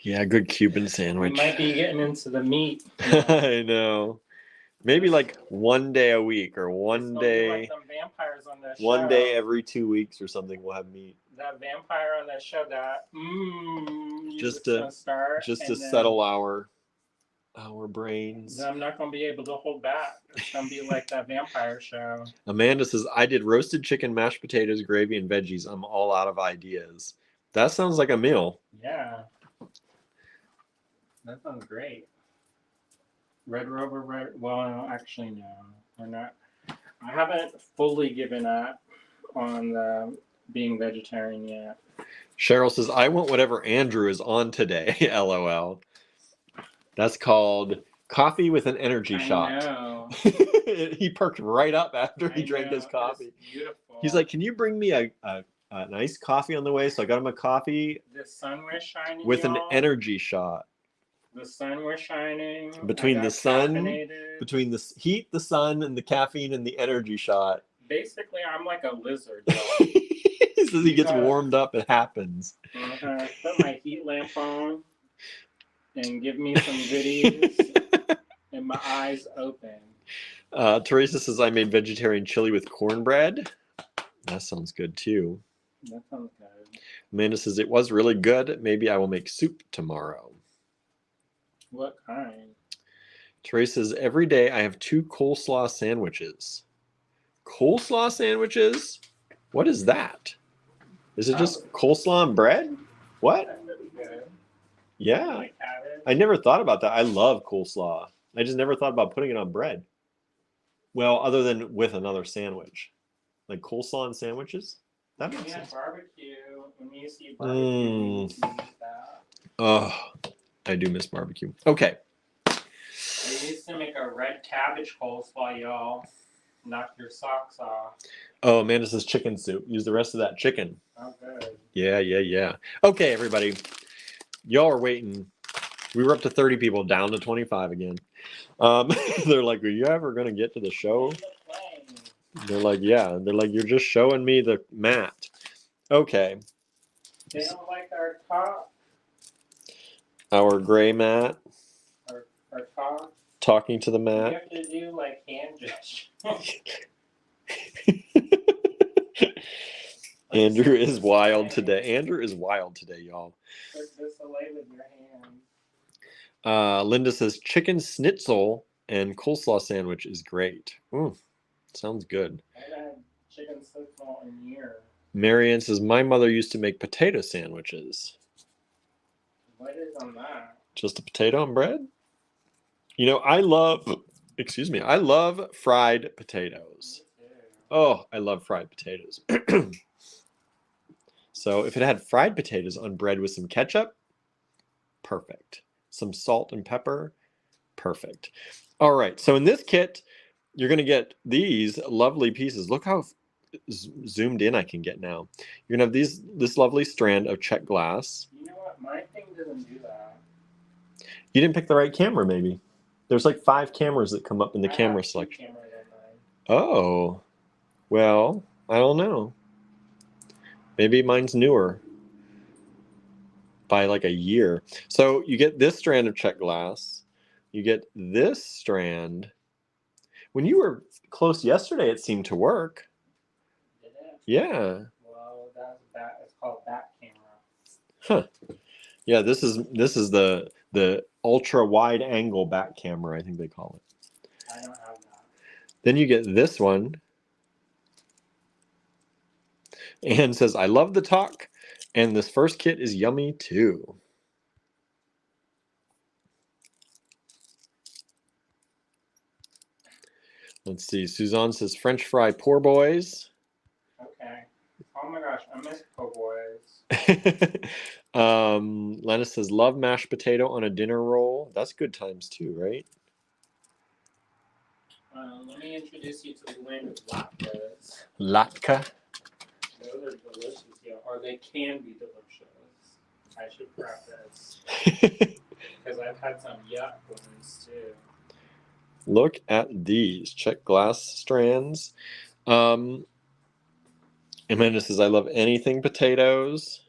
Yeah, good Cuban We sandwich. might be getting into the meat. I know. Maybe like one day a week or It's one gonna be day, like them vampires on that show. one day every 2 weeks or something. We'll have meat That vampire on that show that Just you're to- gonna start, just to and then settle our brains. I'm not gonna be able to hold back. It's gonna be like that vampire show. Amanda says I did roasted chicken, mashed potatoes, gravy, and veggies. I'm all out of ideas. That sounds like a meal. Yeah, that sounds great. Red Rover, well, actually, no, we're not. I haven't fully given up on being vegetarian yet. Cheryl says I want whatever Andrew is on today. LOL. That's called coffee with an energy shot. I know. He perked right up after he I drank know, his coffee. It's beautiful. He's like, "Can you bring me a nice coffee on the way?" So I got him a coffee the sun was shining. with an y'all. energy shot. The sun was shining. Between I the got sun- caffeinated. Between the heat, the sun, and the caffeine and the energy shot. Basically, I'm like a lizard. Y'all. He says he gets Yeah. warmed up. It happens. Put my heat lamp on and give me some goodies and my eyes open. Teresa says I made vegetarian chili with cornbread. That sounds good too. That sounds good. Amanda says it was really good. Maybe I will make soup tomorrow. What kind? Teresa says every day I have 2 coleslaw sandwiches. Coleslaw sandwiches? What is that? Is it just coleslaw and bread? What? That would be good. Yeah. Like cabbage. I never thought about that. I love coleslaw. I just never thought about putting it on bread. Well, other than with another sandwich. Like coleslaw and sandwiches? That makes Yeah, sense. barbecue. When you see barbecue, you use that. Oh, I do miss barbecue. Okay. I used to make a red cabbage coleslaw, y'all. Knock your socks off. Oh, Amanda says chicken soup. Use the rest of that chicken. Oh, good. Yeah. Okay, everybody. Y'all are waiting. We were up to 30 people, down to 25 again. They're like, are you ever going to get to the show? They're like, yeah. They're like, you're just showing me the mat. Okay. They don't like our top, Our gray mat. our top. Talking to the You mat. have to do like hand gestures. Andrew is wild today. Andrew is wild today, y'all. Put this away with your hands. Linda says chicken schnitzel and coleslaw sandwich is great. Sounds good. I haven't had chicken schnitzel in years. Marianne says my mother used to make potato sandwiches. What is on that? Just a potato and bread? You know, I love fried potatoes. Me too. Oh, I love fried potatoes. So if it had fried potatoes on bread with some ketchup, perfect. Some salt and pepper, perfect. All right, so in this kit, you're going to get these lovely pieces. Look how zoomed in I can get now. You're going to have this lovely strand of check glass. You know what? My thing doesn't do that. You didn't pick the right camera, maybe. There's like 5 cameras that come up in the I camera have 2 selection. cameras on mine. Oh, well, I don't know. Maybe mine's newer by like a year. So you get this strand of check glass. You get this strand. When you were close yesterday, it seemed to work. Did it? Yeah. Well, it's called back camera. Huh. Yeah, this is the ultra wide angle back camera, I think they call it. I don't have that. Then you get this one. Anne says, I love the talk, and this first kit is yummy too. Let's see. Suzanne says, French fry poor boys. Okay. Lennis says, love mashed potato on a dinner roll. That's good times too, right? Let me introduce you to the land of latkes. Latka. Those are delicious, yeah, or they can be delicious. I should preface because I've had some yuck ones too. Look at these. Check glass strands. Amanda says, I love anything potatoes.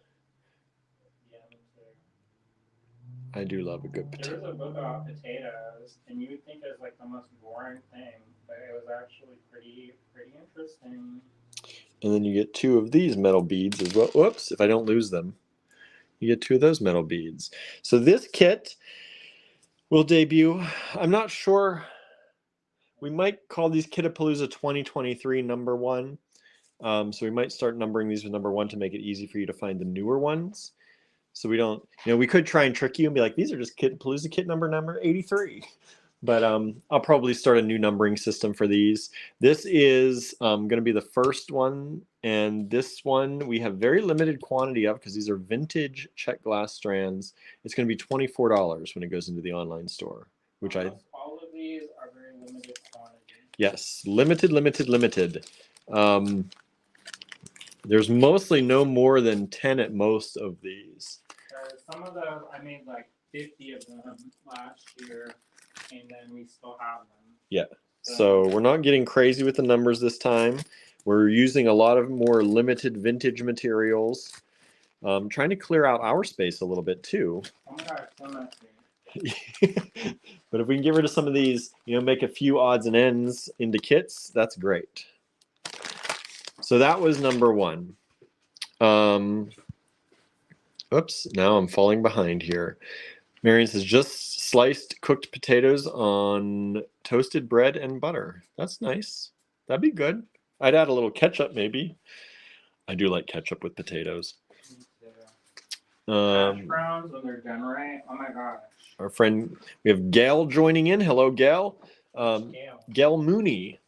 Yeah, me too. I do love a good There was potato. a book about potatoes, and you would think it was like the most boring thing, but it was actually pretty interesting. And then you get 2 of these metal beads as well. Whoops, if I don't lose them. You get 2 of those metal beads. So this kit will debut. I'm not sure. We might call these Kit-a-Palooza 2023 number 1. So we might start numbering these with number 1 to make it easy for you to find the newer ones. So we don't, we could try and trick you and be like, these are just Kit-a-Palooza kit number 83. But I'll probably start a new numbering system for these. This is going to be the first one. And this one we have very limited quantity of because these are vintage check glass strands. It's going to be $24 when it goes into the online store, which Almost all of these are very limited quantity. Yes, limited. There's mostly no more than 10 at most of these. Some of those, I made like 50 of them last year, and then we still have them. Yeah. So we're not getting crazy with the numbers this time. We're using a lot of more limited vintage materials. Trying to clear out our space a little bit too. Oh my gosh, so messy. But if we can get rid of some of these, make a few odds and ends into kits, that's great. So that was number 1. Oops, now I'm falling behind here. Marion says, just sliced cooked potatoes on toasted bread and butter. That's nice. That'd be good. I'd add a little ketchup maybe. I do like ketchup with potatoes. Hash browns when they're done right. Oh my gosh. Our friend, we have Gail joining in. Hello, Gail. Gail Mooney.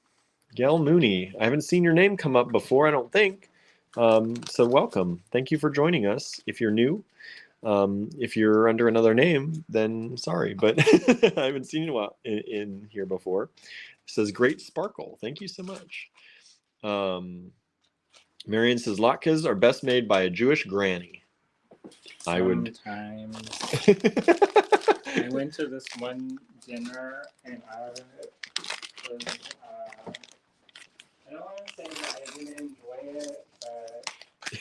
Gail Mooney. I haven't seen your name come up before, I don't think. So welcome. Thank you for joining us. If you're new, if you're under another name, then sorry, but I haven't seen you in here before. It says great sparkle. Thank you so much. Marion says latkes are best made by a Jewish granny. Sometimes. I went to this one dinner and I don't want to say that I didn't enjoy it, but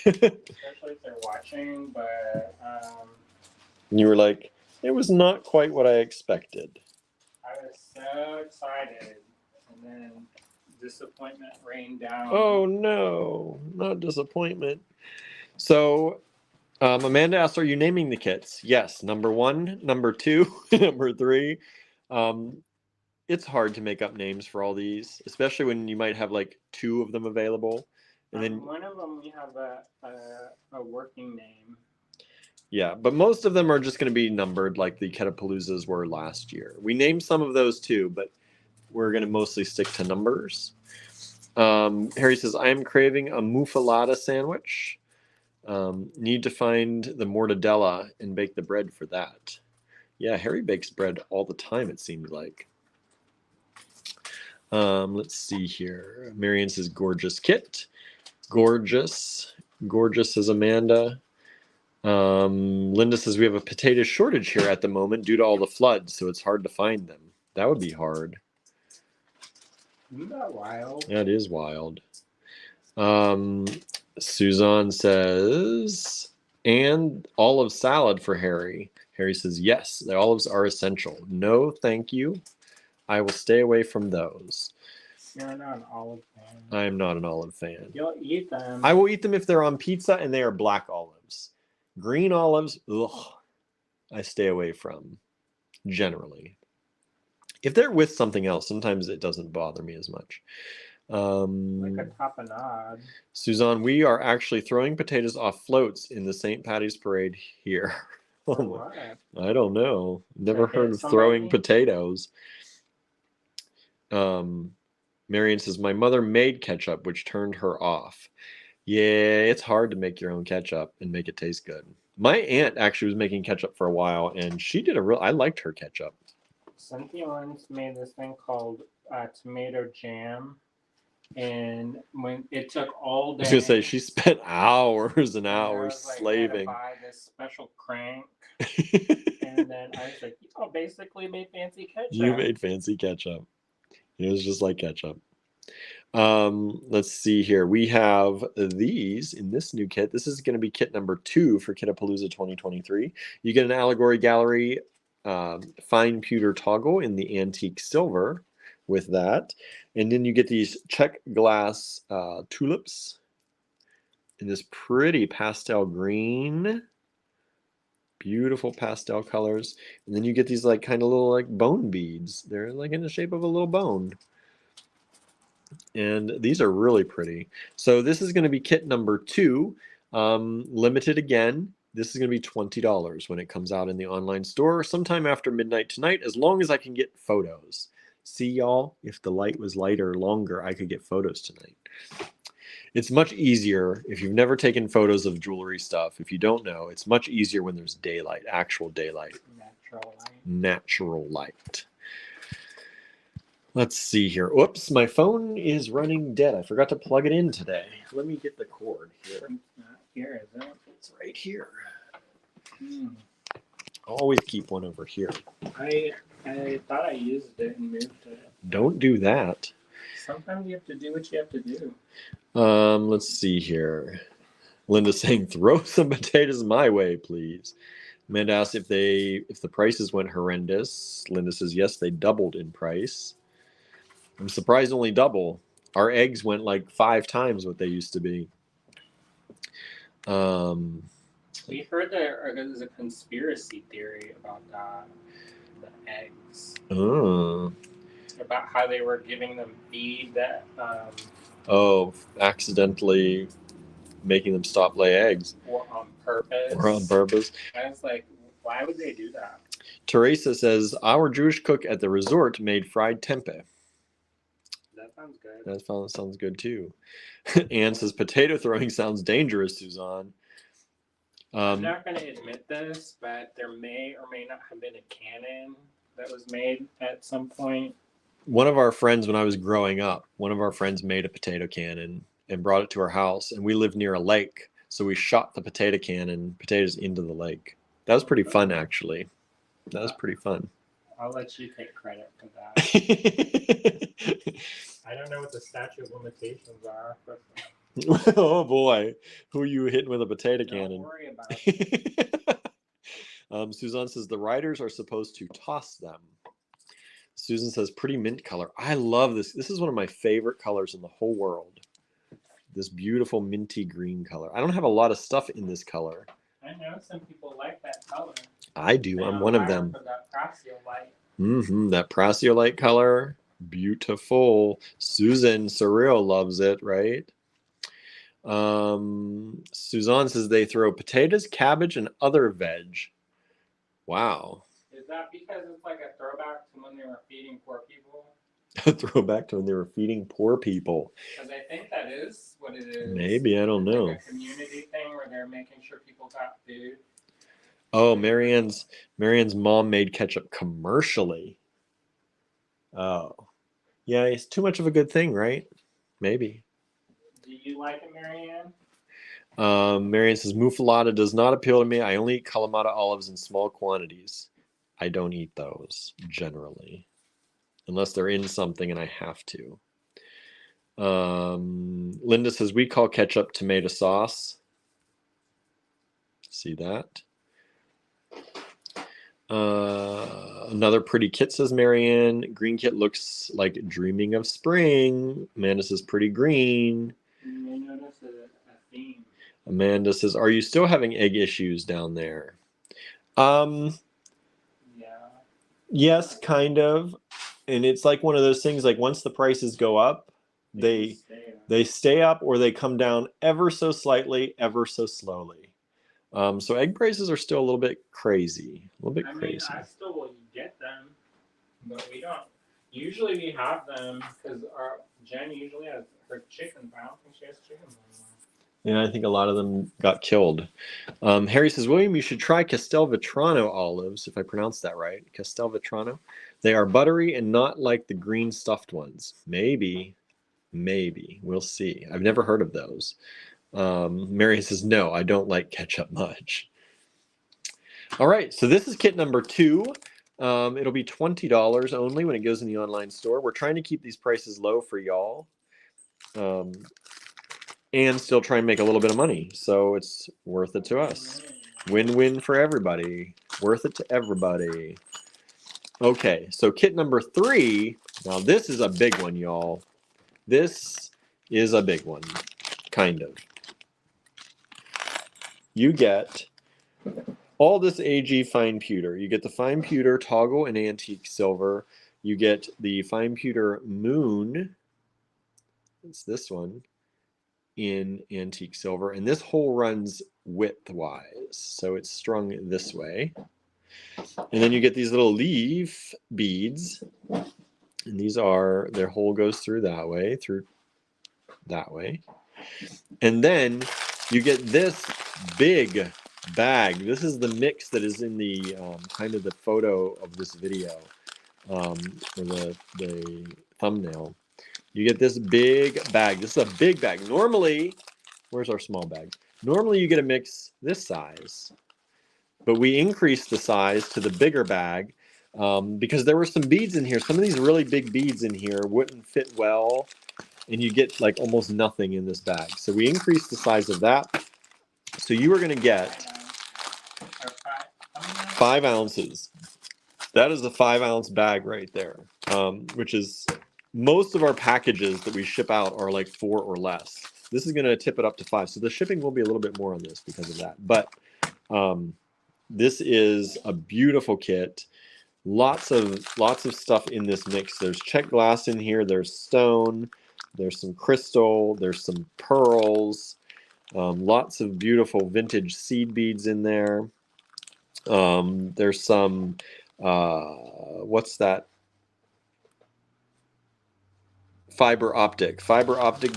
especially if they're watching, but and you were like, it was not quite what I expected. I was so excited, and then disappointment rained down. Oh no, not disappointment. So Amanda asked, are you naming the kits? Yes, number 1, number 2, number 3. It's hard to make up names for all these, especially when you might have like 2 of them available. And then one of them we have a working name. Yeah, but most of them are just going to be numbered like the Kit-a-Paloozas were last year. We named some of those too, but we're going to mostly stick to numbers. Harry says, I am craving a muffalata sandwich. Need to find the mortadella and bake the bread for that. Yeah, Harry bakes bread all the time, it seems like. Let's see here. Marion says, gorgeous kit. Gorgeous. Gorgeous, says Amanda. Linda says, we have a potato shortage here at the moment due to all the floods, so it's hard to find them. That would be hard. Isn't that wild? That is wild. Suzanne says, and olive salad for Harry. Harry says, yes, the olives are essential. No, thank you. I will stay away from those. You're not an olive fan. I am not an olive fan. You'll eat them. I will eat them if they're on pizza and they are black olives. Green olives, ugh, I stay away from, generally. If they're with something else, sometimes it doesn't bother me as much. Like a tapenade. Suzanne, we are actually throwing potatoes off floats in the St. Patty's Parade here. For what? I don't know. Never To heard hit of throwing somebody? potatoes. Marion says, my mother made ketchup, which turned her off. Yeah, it's hard to make your own ketchup and make it taste good. My aunt actually was making ketchup for a while, and she did a real. I liked her ketchup. Cynthia once made this thing called tomato jam, and when it took all I day. was gonna say she spent hours and and I hours was like, I had to slaving. buy this special crank, and then I was like, oh, basically made fancy ketchup. You made fancy ketchup. It was just like ketchup. Let's see here. We have these in this new kit. This is going to be kit number 2 for Kit-a-Palooza 2023. You get an Allegory Gallery fine pewter toggle in the antique silver with that. And then you get these check glass tulips in this pretty pastel green. Beautiful pastel colors. And then you get these like kind of little like bone beads. They're like in the shape of a little bone. And these are really pretty. So this is going to be kit number 2, limited again. This is going to be $20 when it comes out in the online store sometime after midnight tonight, as long as I can get photos. See, y'all, if the light was lighter or longer, I could get photos tonight. It's much easier if you've never taken photos of jewelry stuff. If you don't know, it's much easier when there's daylight, actual daylight. Natural light. Natural light. Let's see here. Oops, my phone is running dead. I forgot to plug it in today. Let me get the cord here. It's not here, is it? It's right here. Hmm. Always keep one over here. I thought I used it and moved it. Don't do that. Sometimes you have to do what you have to do. Let's see here. Linda's saying, throw some potatoes my way, please. Amanda asked if the prices went horrendous. Linda says, yes, they doubled in price. I'm surprised only double. Our eggs went like 5 times what they used to be. We heard there's a conspiracy theory about the eggs. About how they were giving them feed that. Accidentally making them stop lay eggs. Or on purpose. Or on purpose. I was like, why would they do that? Teresa says, our Jewish cook at the resort made fried tempeh. That sounds good. That sounds good too. Anne says, potato throwing sounds dangerous, Suzanne. I'm not going to admit this, but there may or may not have been a cannon that was made at some point. One of our friends, when I was growing up, made a potato cannon and brought it to our house, and we lived near a lake, so we shot the potato cannon potatoes into the lake. That was pretty fun, actually. That was pretty fun. I'll let you take credit for that. I don't know what the statute of limitations are. But... Oh boy, who are you hitting with a potato cannon? Don't worry about it. Suzanne says the riders are supposed to toss them. Susan says pretty mint color. I love this. This is one of my favorite colors in the whole world. This beautiful minty green color. I don't have a lot of stuff in this color. I know some people like that color. I do. I'm one of them. For that prasiolite. That prasiolite color. Beautiful. Susan Surreal loves it, right? Suzanne says they throw potatoes, cabbage, and other veg. Wow. Is that because it's like a throwback to when they were feeding poor people? A throwback to when they were feeding poor people. Because I think that is what it is. Maybe, I don't know. Like a community thing where they're making sure people got food. Oh, Marianne's mom made ketchup commercially. Oh. Yeah, it's too much of a good thing, right? Maybe. Do you like it, Marianne? Marianne says, muffalata does not appeal to me. I only eat Kalamata olives in small quantities. I don't eat those, generally. Unless they're in something and I have to. Linda says, we call ketchup tomato sauce. See that? Another pretty kit, says Marianne. Green kit looks like dreaming of spring. Amanda says, pretty green. You notice a theme. Amanda says, are you still having egg issues down there? Yeah. Yes, kind of. And it's like one of those things, like once the prices go up, they stay up or they come down ever so slightly, ever so slowly. So egg prices are still a little bit crazy. A little bit crazy. I still will get them, but we don't. Usually we have them because Jen usually has her chickens. I don't think she has chickens anymore. Yeah, I think a lot of them got killed. Harry says, William, you should try Castelvetrano olives, if I pronounced that right. Castelvetrano. They are buttery and not like the green stuffed ones. Maybe. We'll see. I've never heard of those. Mary says, no, I don't like ketchup much. All right, so this is kit number 2. It'll be $20 only when it goes in the online store. We're trying to keep these prices low for y'all. And still try and make a little bit of money. So it's worth it to us. Win-win for everybody. Worth it to everybody. Okay, so kit number 3. Now this is a big one, y'all. This is a big one, kind of. You get all this AG fine pewter. You get the fine pewter toggle and antique silver. You get the fine pewter moon. It's this one. In antique silver, and this hole runs widthwise, so it's strung this way. And then you get these little leaf beads, and these are, their hole goes through that way, and then you get this big bag. This is the mix that is in the kind of the photo of this video, or the thumbnail. You get this big bag. This is a big bag. Normally, where's our small bag? Normally you get a mix this size, but we increased the size to the bigger bag because there were some beads in here. Some of these really big beads in here wouldn't fit well, and you get like almost nothing in this bag. So we increased the size of that. So you are going to get 5 ounces. That is a 5-ounce bag right there, which is, most of our packages that we ship out are like 4 or less. This is going to tip it up to 5. So the shipping will be a little bit more on this because of that. But this is a beautiful kit. Lots of stuff in this mix. There's check glass in here. There's stone. There's some crystal. There's some pearls. Lots of beautiful vintage seed beads in there. There's some, what's that? Fiber optic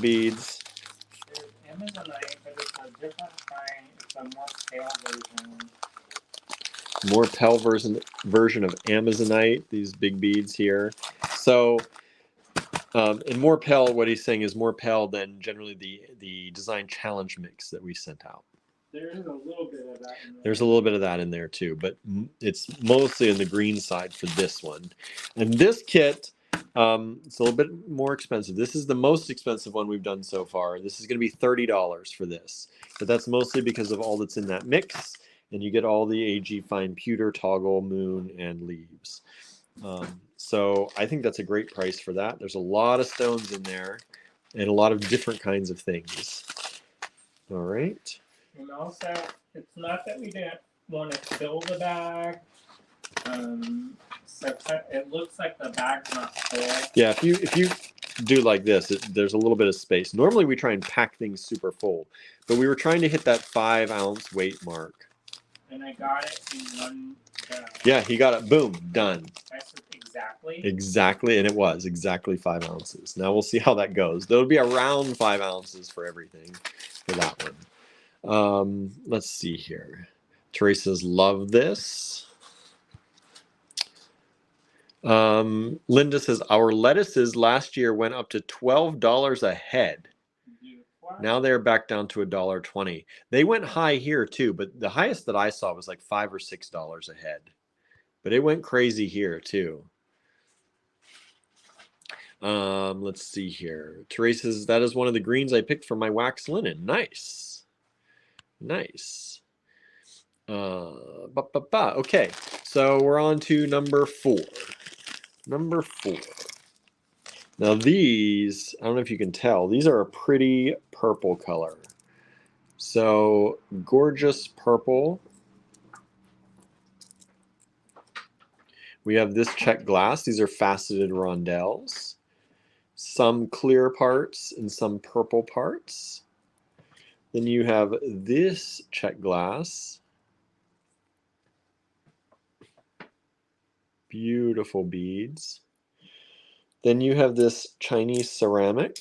beads. There's Amazonite, but it's a different kind. It's a more pale version. More pale version of Amazonite, these big beads here. So, and more pale, what he's saying is more pale than generally the design challenge mix that we sent out. There is a little bit of that in there. There's a little bit of that in there too, but it's mostly on the green side for this one. And this kit, it's a little bit more expensive. This is the most expensive one we've done so far. This is going to be $30 for this, but that's mostly because of all that's in that mix. And you get all the AG fine pewter, toggle, moon, and leaves. So I think that's a great price for that. There's a lot of stones in there and a lot of different kinds of things. All right. And also, it's not that we didn't want to fill the bag. So it looks like the bag's not full. Yeah, if you do like this, there's a little bit of space. Normally we try and pack things super full, but we were trying to hit that 5-ounce weight mark. And I got it in one go. Yeah, he got it. Boom, done. That's exactly. Exactly, and it was exactly 5 ounces. Now we'll see how that goes. There'll be around 5 ounces for everything for that one. Let's see here. Teresa's love this. Linda says our lettuces last year went up to $12 a head. Now they're back down to $1.20. They went high here too, but the highest that I saw was like $5 or $6 a head. But it went crazy here too. Let's see here. Teresa's, that is one of the greens I picked for my wax linen. Nice. Nice. Okay, so we're on to number 4. Number 4. Now these, I don't know if you can tell, these are a pretty purple color. So gorgeous purple. We have this check glass. These are faceted rondelles. Some clear parts and some purple parts. Then you have this check glass. Beautiful beads. Then you have this Chinese ceramic.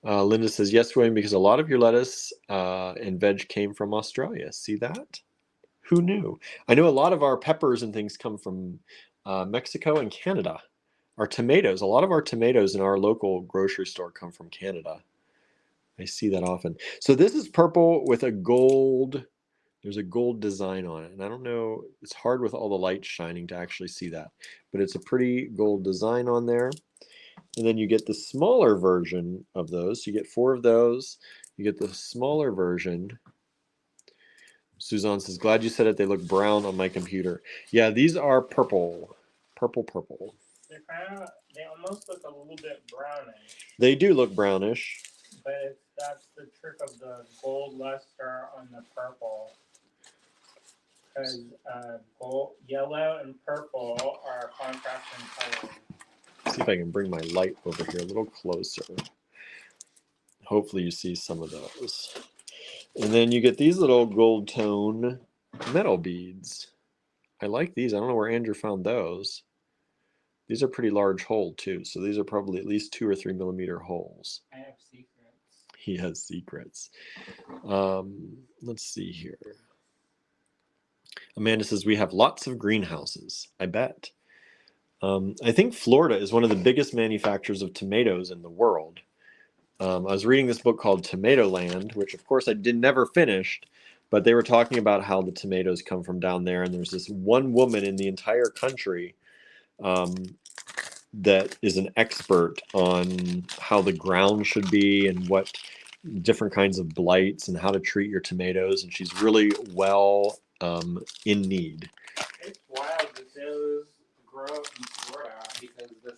Linda says, yes, William, because a lot of your lettuce and veg came from Australia. See that? Who knew? I know a lot of our peppers and things come from Mexico and Canada. Our tomatoes, a lot of our tomatoes in our local grocery store come from Canada. I see that often. So this is purple with a gold, there's a gold design on it. And I don't know, it's hard with all the light shining to actually see that. But it's a pretty gold design on there. And then you get the smaller version of those. So you get 4 of those. You get the smaller version. Suzanne says, glad you said it. They look brown on my computer. Yeah, these are purple. Purple. They almost look a little bit brownish. They do look brownish. But that's the trick of the gold luster on the purple. Because yellow and purple are contrasting colors. See if I can bring my light over here a little closer. Hopefully you see some of those. And then you get these little gold tone metal beads. I like these. I don't know where Andrew found those. These are pretty large hole too. So these are probably at least 2 or 3 millimeter holes. I have secrets. He has secrets. Let's see here. Amanda says, we have lots of greenhouses. I bet. I think Florida is one of the biggest manufacturers of tomatoes in the world. I was reading this book called Tomatoland, which of course I never finished, but they were talking about how the tomatoes come from down there. And there's this one woman in the entire country that is an expert on how the ground should be and what different kinds of blights and how to treat your tomatoes. And she's really well in need. It's wild that those grow in Florida because the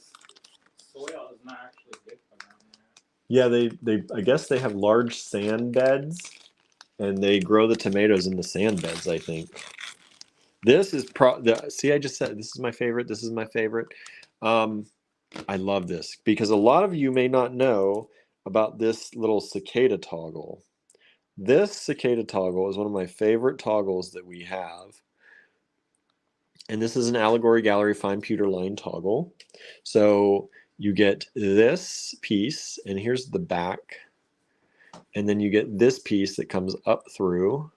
soil is not actually good for them. Yeah, they I guess they have large sand beds and they grow the tomatoes in the sand beds, I think. This is see, I just said this is my favorite. This is my favorite. I love this because a lot of you may not know about this little cicada toggle. This cicada toggle is one of my favorite toggles that we have. And this is an Allegory Gallery fine pewter line toggle. So you get this piece, and here's the back. And then you get this piece that comes up through,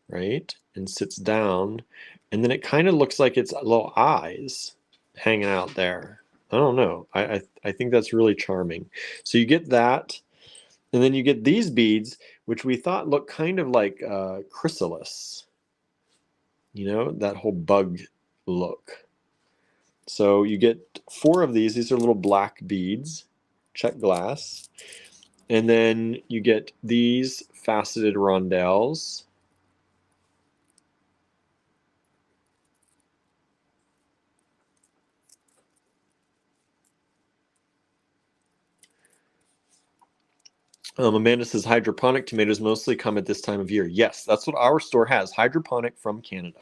right, and sits down. And then it kind of looks like it's little eyes hanging out there. I don't know. I think that's really charming. So you get that. And then you get these beads, which we thought looked kind of like chrysalis. You know, that whole bug look. So you get 4 of these. These are little black beads, check glass. And then you get these faceted rondelles. Amanda says hydroponic tomatoes mostly come at this time of year. Yes, that's what our store has. Hydroponic from Canada.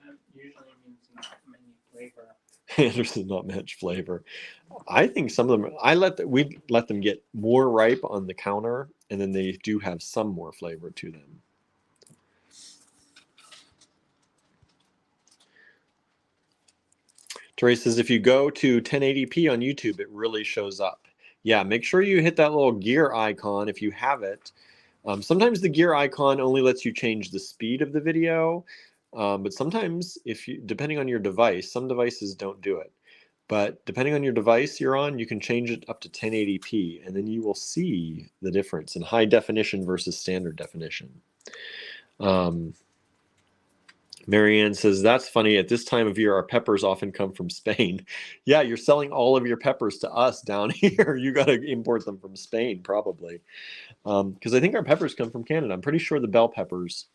That usually means not many flavor. Anderson, not much flavor. I think some of them, we let them get more ripe on the counter, and then they do have some more flavor to them. Tori says if you go to 1080p on YouTube, it really shows up. Yeah, make sure you hit that little gear icon if you have it. Sometimes the gear icon only lets you change the speed of the video, but sometimes, depending on your device, some devices don't do it. But depending on your device you're on, you can change it up to 1080p, and then you will see the difference in high definition versus standard definition. Marianne says, that's funny. At this time of year, our peppers often come from Spain. Yeah, you're selling all of your peppers to us down here. You got to import them from Spain, probably. Because I think our peppers come from Canada. I'm pretty sure the bell peppers,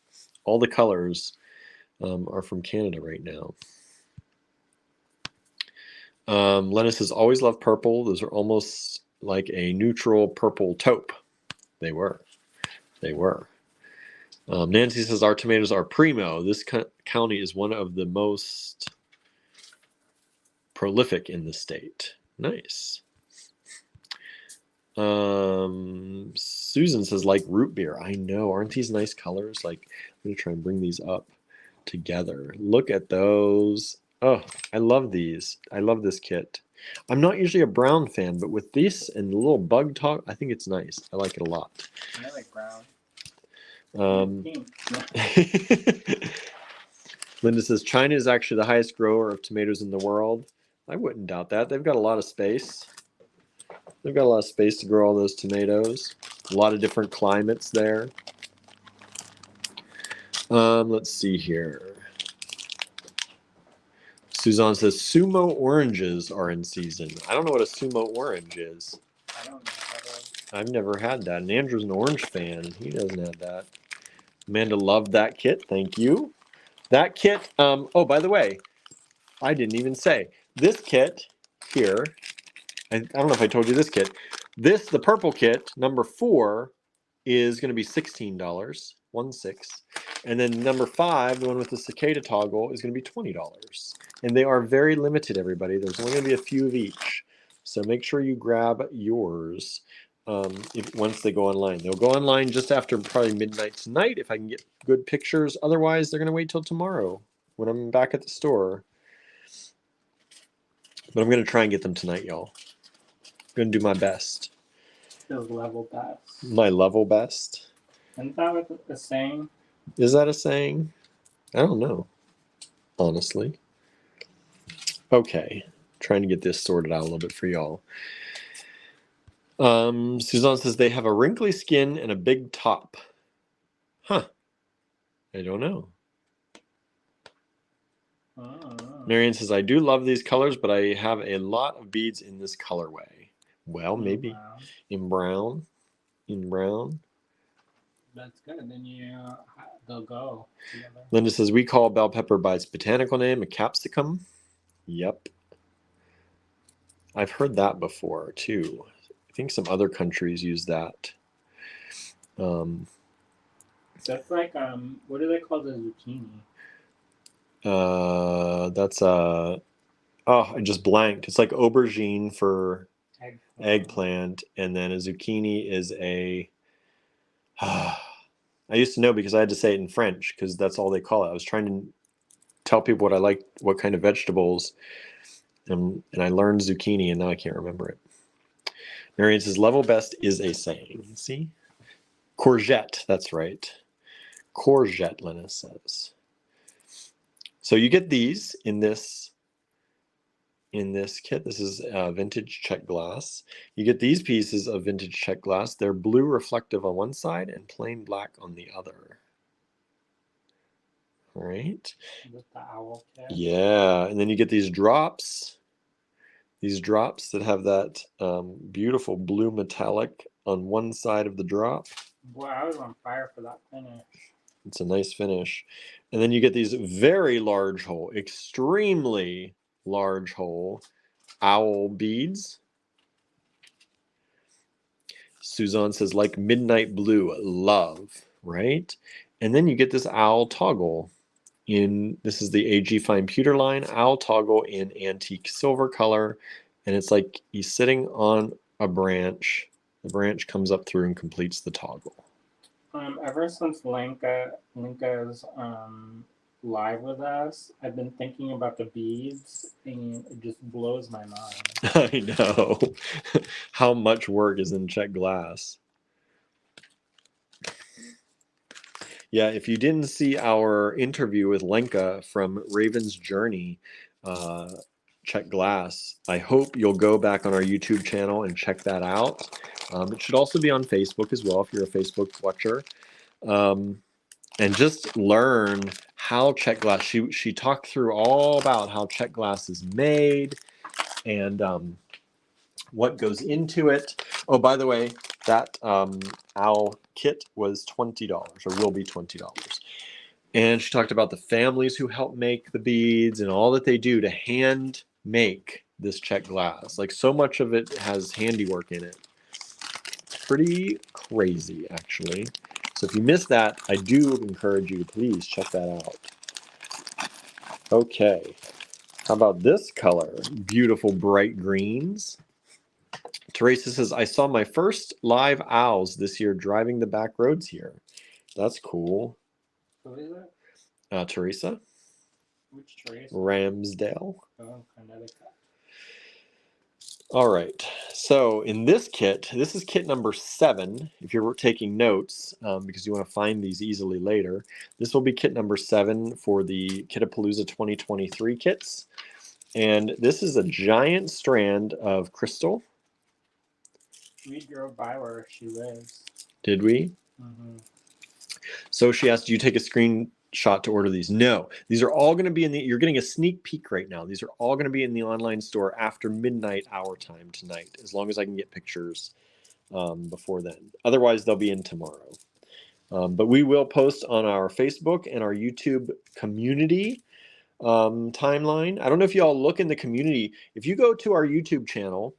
all the colors, are from Canada right now. Lena says, always love purple. Those are almost like a neutral purple taupe. They were. Nancy says, our tomatoes are primo. This county is one of the most prolific in the state. Nice. Susan says, like root beer. I know. Aren't these nice colors? Like, I'm going to try and bring these up together. Look at those. Oh, I love these. I love this kit. I'm not usually a brown fan, but with this and the little bug talk, I think it's nice. I like it a lot. I like brown. Um, Pink. Linda says China is actually the highest grower of tomatoes in the world. I wouldn't doubt that. They've got a lot of space. They've got a lot of space to grow all those tomatoes. A lot of different climates there. Let's see here. Suzanne says sumo oranges are in season. I don't know what a sumo orange is. I don't know how to. I've never had that. And Andrew's an orange fan, and he doesn't have that. Amanda loved that kit. Thank you. That kit, oh, by the way, I didn't even say. This kit here, I don't know if I told you this kit. The purple kit, number 4, is going to be $16, 1/6. And then number 5, the one with the cicada toggle, is going to be $20. And they are very limited, everybody. There's only going to be a few of each. So make sure you grab yours once they go online. They'll go online just after probably midnight tonight if I can get good pictures. Otherwise, they're going to wait till tomorrow when I'm back at the store. But I'm going to try and get them tonight, y'all. I'm going to do my best. Feels level best. My level best. Isn't that what the saying? Is that a saying? I don't know, honestly. Okay, trying to get this sorted out a little bit for y'all. Suzanne says they have a wrinkly skin and a big top. Huh. I don't know. Marion says, I do love these colors, but I have a lot of beads in this colorway. Well, maybe. In brown. In brown. That's good. Then they'll go together. Linda says, we call bell pepper by its botanical name, a capsicum. Yep. I've heard that before, too. I think some other countries use that. That's like, what do they call the zucchini? That's oh, I just blanked. It's like aubergine for eggplant, and then a zucchini is a I used to know because I had to say it in French because that's all they call it. I was trying to tell people what I liked, what kind of vegetables, and I learned zucchini, and now I can't remember it. Marion says level best is a saying. See? Courgette, that's right. Courgette, Lena says. So you get these in this kit. This is vintage Czech glass. You get these pieces of vintage Czech glass. They're blue reflective on one side and plain black on the other. All right. With the owl kit. Yeah, and then you get these drops. These drops that have that beautiful blue metallic on one side of the drop. Boy, I was on fire for that finish. It's a nice finish. And then you get these very large hole, extremely large hole owl beads. Suzanne says, like midnight blue, love, right? And then you get this owl toggle. This is the AG Fine Pewter line owl toggle in antique silver color. And it's like he's sitting on a branch. The branch comes up through and completes the toggle. Ever since Lenka's live with us, I've been thinking about the beads, and it just blows my mind. I know how much work is in Czech glass. Yeah, if you didn't see our interview with Lenka from Raven's Journey, Czech glass, I hope you'll go back on our YouTube channel and check that out. It should also be on Facebook as well if you're a Facebook watcher. And just learn how Czech glass, she talked through all about how Czech glass is made and what goes into it. Oh, by the way, that owl kit was $20 or will be $20. And she talked about the families who help make the beads and all that they do to hand make this Czech glass. Like so much of it has handiwork in it. Pretty crazy, actually. So if you missed that, I do encourage you to please check that out. Okay. How about this color? Beautiful bright greens. Teresa says, I saw my first live owls this year driving the back roads here. That's cool. Who is it? Teresa. Which Teresa? Ramsdale. Oh, Connecticut. All right. So in this kit, this is kit number 7. If you're taking notes, because you want to find these easily later, this will be kit number 7 for the Kit-a-Palooza 2023 kits. And this is a giant strand of crystal. We drove by where she lives. Did we? Mm-hmm. So she asked, do you take a screenshot to order these? No, these are all going to be in the, you're getting a sneak peek right now. These are all going to be in the online store after midnight our time tonight, as long as I can get pictures before then. Otherwise, they'll be in tomorrow. But we will post on our Facebook and our YouTube community timeline. I don't know if y'all look in the community. If you go to our YouTube channel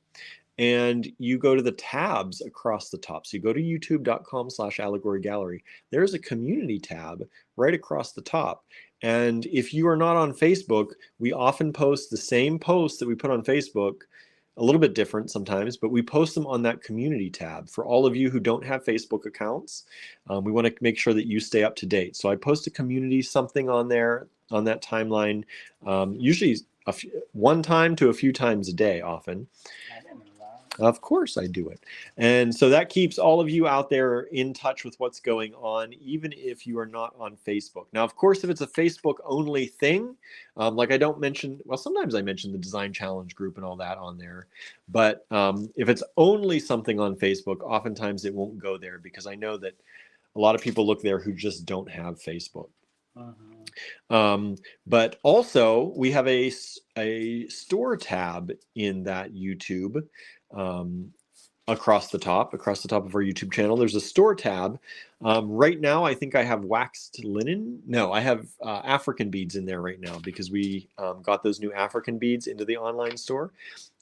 and you go to the tabs across the top, so you go to youtube.com/allegory gallery, there's a community tab right across the top. And if you are not on Facebook, we often post the same posts that we put on Facebook, a little bit different sometimes, but we post them on that community tab. For all of you who don't have Facebook accounts, we want to make sure that you stay up to date. So I post a community something on there, on that timeline, usually one time to a few times a day often. I didn't know that. Of course I do it. And so that keeps all of you out there in touch with what's going on, even if you are not on Facebook. Now, of course, if it's a Facebook only thing, like I don't mention, well, sometimes I mention the Design Challenge group and all that on there. But if it's only something on Facebook, oftentimes it won't go there because I know that a lot of people look there who just don't have Facebook. But also we have a store tab in that YouTube across the top of our YouTube channel. There's a store tab. Right now, I think I have waxed linen. No, I have African beads in there right now because we got those new African beads into the online store.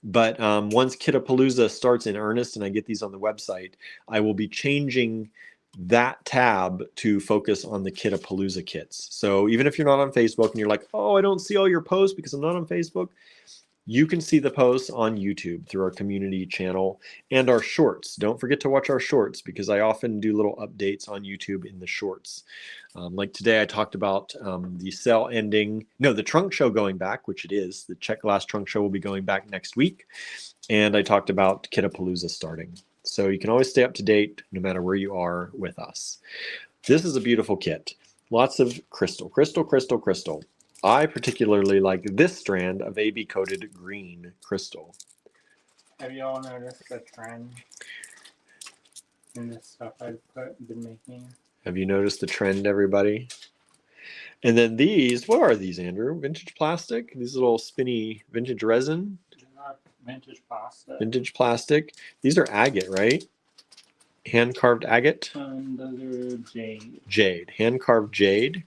But once Kit-a-Palooza starts in earnest and I get these on the website, I will be changing that tab to focus on the Kit-a-Palooza kits. So even if you're not on Facebook and you're like, oh, I don't see all your posts because I'm not on Facebook, you can see the posts on YouTube through our community channel and our shorts. Don't forget to watch our shorts because I often do little updates on YouTube in the shorts. Like today I talked about the sale ending, no, the trunk show going back, which it is. The Check Glass trunk show will be going back next week. And I talked about Kit-a-Palooza starting. So you can always stay up to date no matter where you are with us. This is a beautiful kit. Lots of crystal, crystal, crystal, crystal. I particularly like this strand of AB coated green crystal. Have you all noticed the trend in this stuff I've been making? Have you noticed the trend, everybody? And then these, what are these, Andrew? Vintage plastic? These little spinny vintage resin? Not vintage plastic. Vintage plastic. These are agate, right? Hand-carved agate? Those are jade. Jade. Hand-carved jade.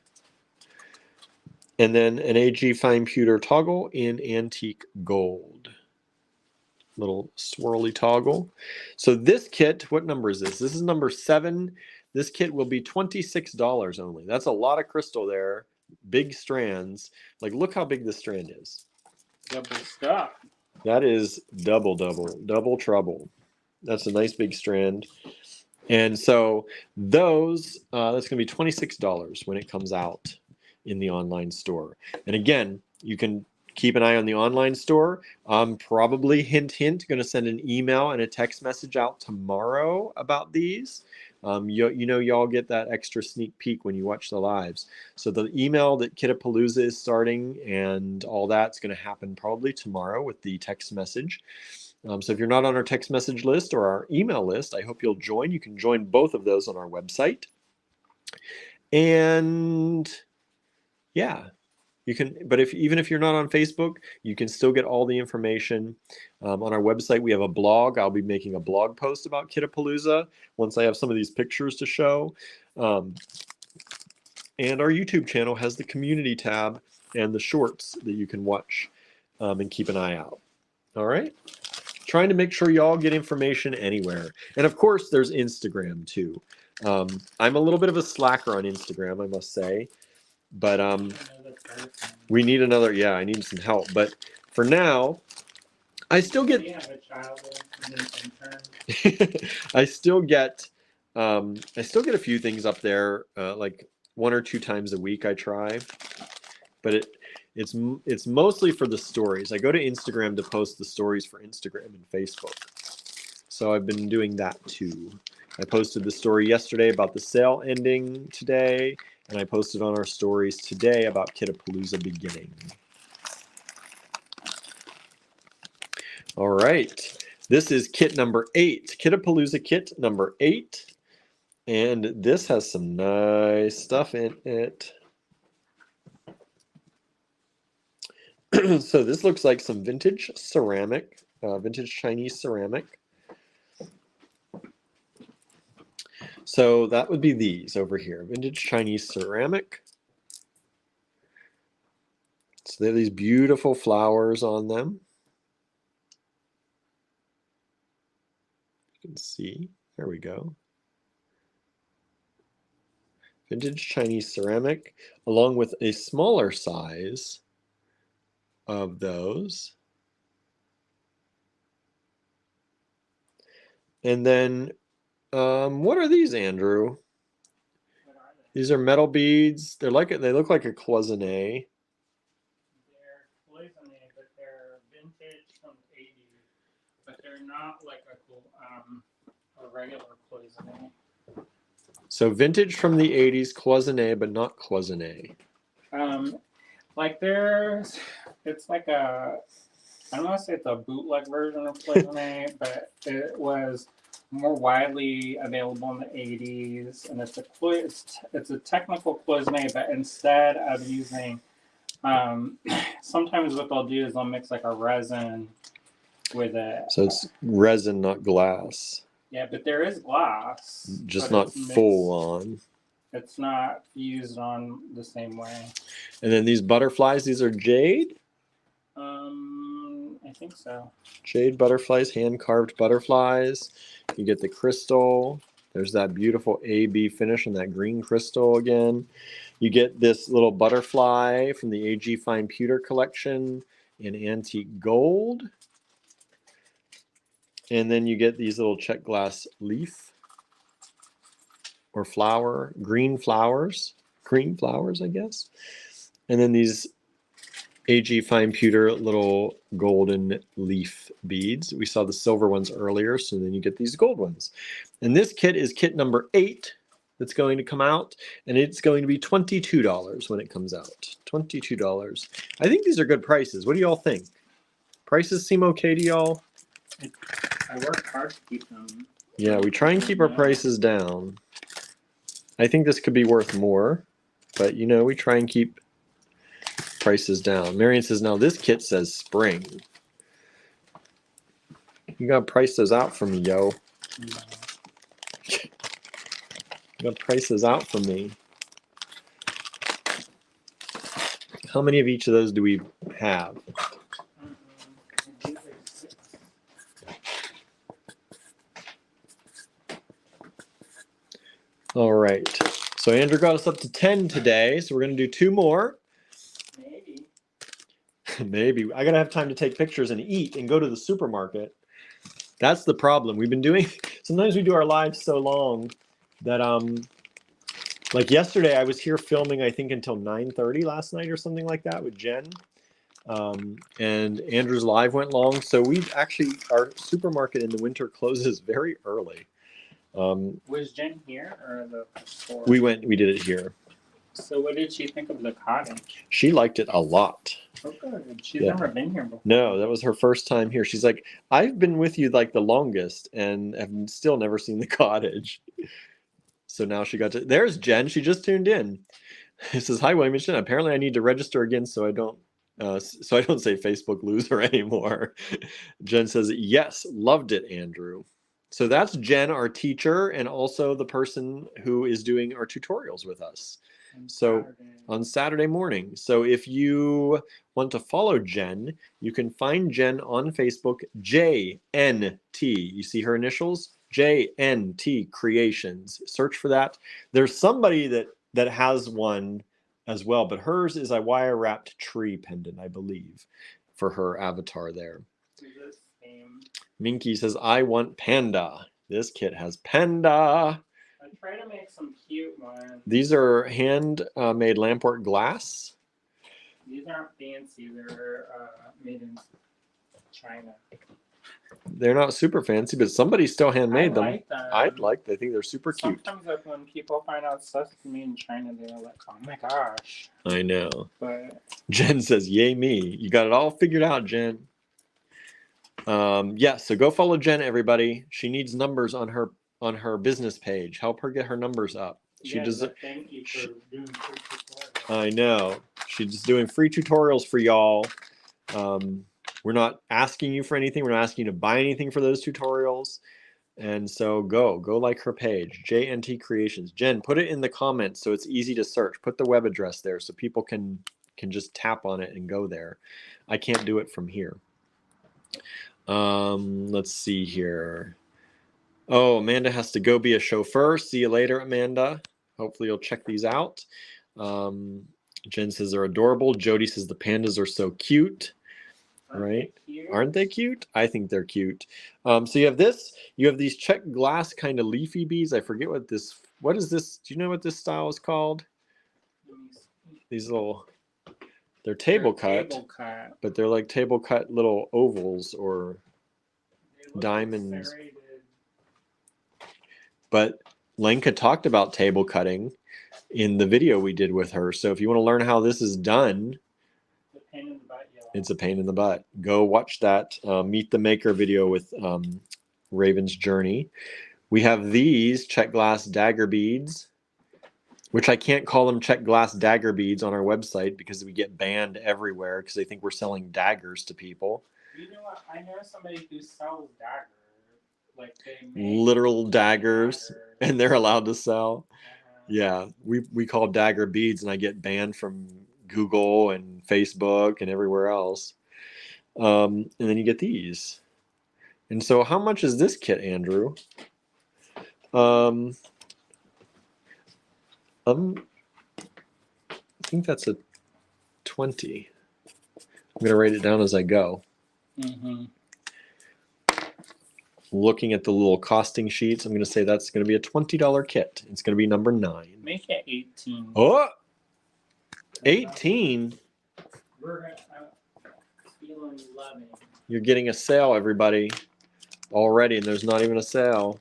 And then an AG fine pewter toggle in antique gold. Little swirly toggle. So this kit, what number is this? This is number 7. This kit will be $26 only. That's a lot of crystal there. Big strands. Like, look how big this strand is. Double stuff. That is double trouble. That's a nice big strand. And so those, that's going to be $26 when it comes out in the online store. And again, you can keep an eye on the online store. I'm probably, hint, going to send an email and a text message out tomorrow about these. You know, y'all get that extra sneak peek when you watch the lives. So the email that Kit-a-Palooza is starting and all that's going to happen probably tomorrow with the text message. So if you're not on our text message list or our email list, I hope you'll join. You can join both of those on our website. And yeah, you can, but even if you're not on Facebook, you can still get all the information on our website. We have a blog. I'll be making a blog post about Kit-a-Palooza once I have some of these pictures to show. And our YouTube channel has the community tab and the shorts that you can watch and keep an eye out. All right. Trying to make sure y'all get information anywhere. And of course, there's Instagram too. I'm a little bit of a slacker on Instagram, I must say. But we need another, yeah, I need some help. But for now, I still get I still get a few things up there, like 1 or 2 times a week I try. But It's mostly for the stories. I go to Instagram to post the stories for Instagram and Facebook. So I've been doing that too. I posted the story yesterday about the sale ending today, and I posted on our stories today about Kit-a-Palooza beginning. All right. This is kit number 8. Kit-a-Palooza kit number 8. And this has some nice stuff in it. So this looks like some vintage ceramic, vintage Chinese ceramic. So that would be these over here, vintage Chinese ceramic. So they have these beautiful flowers on them. You can see, there we go. Vintage Chinese ceramic, along with a smaller size of those. And then, what are these, Andrew? What are they? These are metal beads. They look like a cloisonne. They're cloisonne, but they're vintage from the 80s. But they're not like a regular cloisonne. So vintage from the 80s, cloisonne, but not cloisonne. Like it's like I don't want to say it's a bootleg version of cloisonne, but it was more widely available in the 80s, and it's a technical cloisonne, but instead of using, sometimes what they'll do is they'll mix like a resin with it. So it's resin, not glass. Yeah, but there is glass. Just but not it's mixed. full on. It's not used on the same way. And then these butterflies, these are jade? I think so. Jade butterflies, hand-carved butterflies. You get the crystal. There's that beautiful AB finish on that green crystal again. You get this little butterfly from the AG Fine Pewter collection in antique gold. And then you get these little check glass leaf or flower, green flowers, I guess. And then these AG Fine Pewter little golden leaf beads. We saw the silver ones earlier, so then you get these gold ones. And this kit is kit number 8 that's going to come out, and it's going to be $22 when it comes out. $22. I think these are good prices. What do y'all think? Prices seem okay to y'all? I work hard to keep them. Yeah, we try and keep our prices down. I think this could be worth more, but you know, we try and keep prices down. Marion says, now this kit says spring. You gotta price those out for me, yo. No. You gotta price those out for me. How many of each of those do we have? All right. So Andrew got us up to 10 today, so we're gonna do 2 more. Maybe. Maybe. I gotta have time to take pictures and eat and go to the supermarket. That's the problem. We've been doing, sometimes we do our lives so long that, like yesterday I was here filming, I think until 9:30 last night or something like that with Jen. And Andrew's live went long. So we've actually, our supermarket in the winter closes very early. Was Jen here or the store? We did it here. So what did she think of the cottage? She liked it a lot. Oh, good. She's Yeah. never been here before. No, that was her first time here. She's like, I've been with you like the longest and have still never seen the cottage. So now she got to, there's Jen. She just tuned in. It says, hi, William and Jen. Apparently I need to register again so I don't say Facebook loser anymore. Jen says, yes, loved it, Andrew. So that's Jen, our teacher, and also the person who is doing our tutorials with us. So on Saturday morning. So if you want to follow Jen, you can find Jen on Facebook, JNT. You see her initials? JNT Creations. Search for that. There's somebody that has one as well, but hers is a wire wrapped tree pendant, I believe, for her avatar there. Minky says, I want panda. This kit has panda. I try to make some cute ones. These are hand made Lamport glass. These aren't fancy. They're made in China. They're not super fancy, but somebody still handmade them. like them. I think they're super cute. Sometimes like, when people find out stuff's made in China, they're like, oh my gosh. I know. But Jen says, yay me. You got it all figured out, Jen. Yeah, so go follow Jen, everybody. She needs numbers on her business page. Help her get her numbers up. She does it. Thank you for doing free tutorials. I know. She's doing free tutorials for y'all. We're not asking you for anything. We're not asking you to buy anything for those tutorials. And so go like her page, JNT Creations. Jen, put it in the comments so it's easy to search. Put the web address there so people can just tap on it and go there. I can't do it from here. Let's see here. Oh, Amanda has to go be a chauffeur. See you later, Amanda. Hopefully you'll check these out. Jen says they're adorable. Jody says the pandas are so cute. Right? Aren't they cute? I think they're cute. So you have this. You have these check glass kind of leafy beads. I forget what is this? Do you know what this style is called? These little, they're table cut, but they're like table cut little ovals or diamonds. Serrated. But Lenka talked about table cutting in the video we did with her. So if you want to learn how this is done, it's a pain in the butt. Go watch that Meet the Maker video with Raven's Journey. We have these check glass dagger beads, which I can't call them check glass dagger beads on our website because we get banned everywhere because they think we're selling daggers to people. You know what? I know somebody who sells daggers. Like they make literal daggers, and they're allowed to sell. Yeah, we call dagger beads, and I get banned from Google and Facebook and everywhere else. And then you get these. And so how much is this kit, Andrew? I think that's a 20. I'm going to write it down as I go. Mm-hmm. Looking at the little costing sheets, I'm going to say that's going to be a $20 kit. It's going to be number 9. Make it 18. Oh! 18? We're feeling loving. You're getting a sale, everybody, already, and there's not even a sale.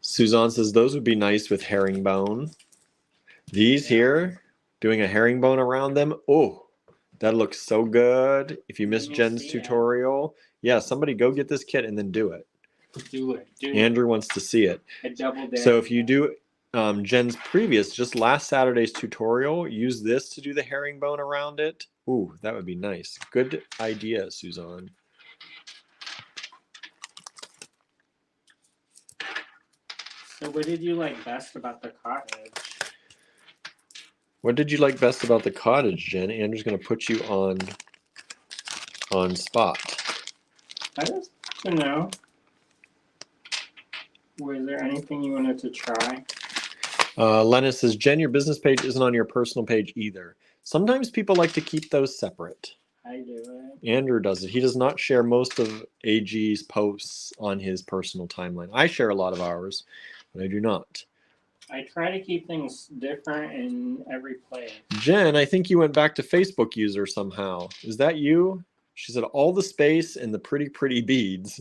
Suzanne says those would be nice with herringbone. These here, doing a herringbone around them. Oh, that looks so good. If you missed Jen's tutorial, yeah, somebody go get this kit and then do it. Do it. Andrew wants to see it. So if you do Jen's previous, just last Saturday's tutorial, use this to do the herringbone around it. Ooh, that would be nice. Good idea, Suzanne. So what did you like best about the cottage? What did you like best about the cottage, Jen? Andrew's going to put you on spot. I just want to know. Was there anything you wanted to try? Lena says, Jen, your business page isn't on your personal page either. Sometimes people like to keep those separate. I do it. Andrew does it. He does not share most of AG's posts on his personal timeline. I share a lot of ours, but I do not. I try to keep things different in every place. Jen, I think you went back to Facebook user somehow. Is that you? She said, all the space and the pretty, pretty beads.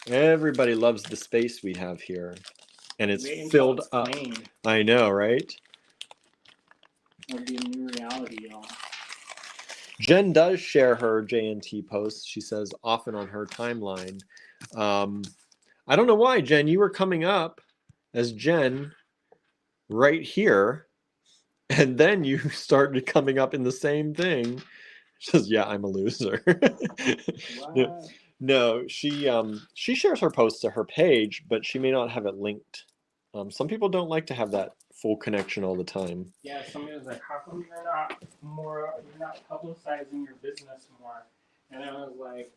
Everybody loves the space we have here. And it's filled up. I know, right? It'll be a new reality, y'all. Jen does share her JNT posts, she says, often on her timeline. I don't know why, Jen. You were coming up as Jen right here, and then you started coming up in the same thing. She says, yeah, I'm a loser. No, she shares her posts to her page, but she may not have it linked. Some people don't like to have that full connection all the time. Yeah, somebody was like, how come you're not publicizing your business more? And I was like,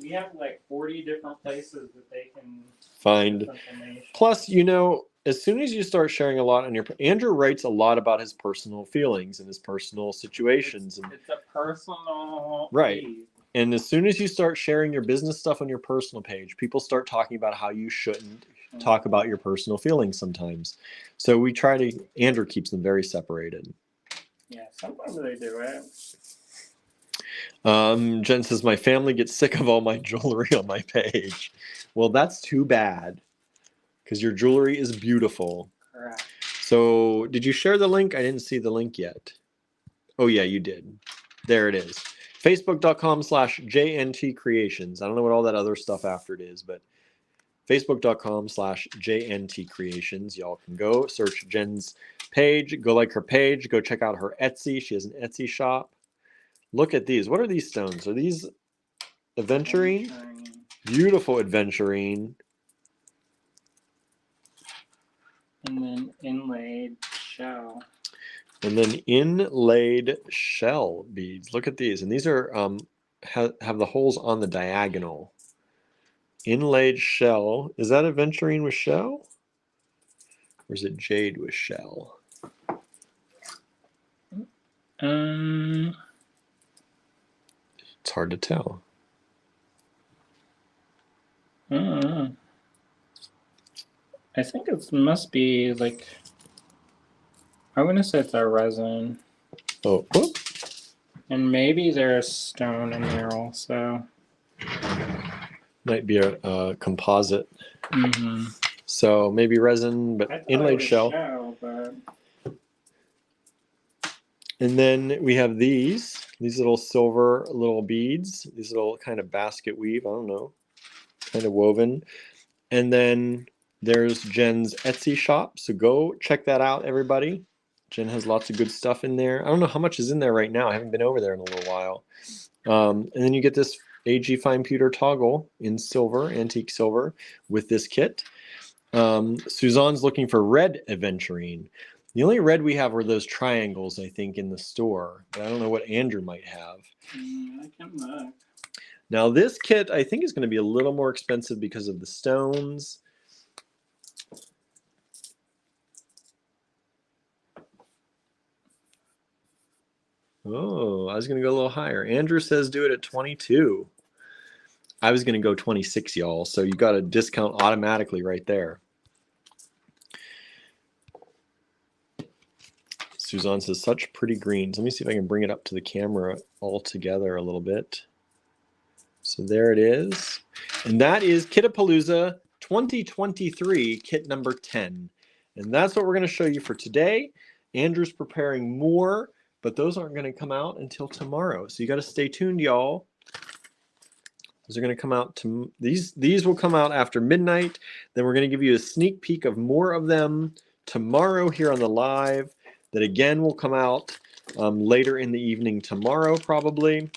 we have like 40 different places that they can find information. Plus, you know, as soon as you start sharing a lot on your, Andrew writes a lot about his personal feelings and his personal situations. It's a personal right. feed. And as soon as you start sharing your business stuff on your personal page, people start talking about how you shouldn't talk about your personal feelings sometimes. So we try to, Andrew keeps them very separated. Yeah, sometimes they do it. Jen says, my family gets sick of all my jewelry on my page. Well, that's too bad because your jewelry is beautiful. Correct. So did you share the link? I didn't see the link yet. Oh, yeah, you did. There it is. Facebook.com/JNT Creations. I don't know what all that other stuff after it is, but Facebook.com/JNT Creations. Y'all can go search Jen's page, go like her page, go check out her Etsy. She has an Etsy shop. Look at these. What are these stones? Are these aventurine? Beautiful aventurine. And then inlaid shell. And then inlaid shell beads. Look at these. And these are have the holes on the diagonal. Inlaid shell. Is that aventurine with shell? Or is it jade with shell? Um, It's hard to tell. I don't know. I think it must be like, I wouldn't say it's a resin. Oh, whoop. And maybe there's stone in there also. Might be a composite. Mm-hmm. So maybe resin, but inlaid shell. But... And then we have these little silver little beads, these little kind of basket weave, I don't know, kind of woven. And then there's Jen's Etsy shop. So go check that out, everybody. Jen has lots of good stuff in there. I don't know how much is in there right now. I haven't been over there in a little while. And then you get this AG fine pewter toggle in silver, antique silver, with this kit. Suzanne's looking for red aventurine. The only red we have are those triangles, I think, in the store. But I don't know what Andrew might have. I can look. Now this kit, I think, is going to be a little more expensive because of the stones. Oh, I was going to go a little higher. Andrew says do it at 22. I was going to go 26, y'all. So you got a discount automatically right there. Suzanne says, such pretty greens. Let me see if I can bring it up to the camera all together a little bit. So there it is. And that is Kit-a-Palooza 2023, kit number 10. And that's what we're going to show you for today. Andrew's preparing more, but those aren't going to come out until tomorrow. So you got to stay tuned, y'all. Those are going to come out to these will come out after midnight. Then we're going to give you a sneak peek of more of them tomorrow here on the live. That again will come out later in the evening tomorrow, probably.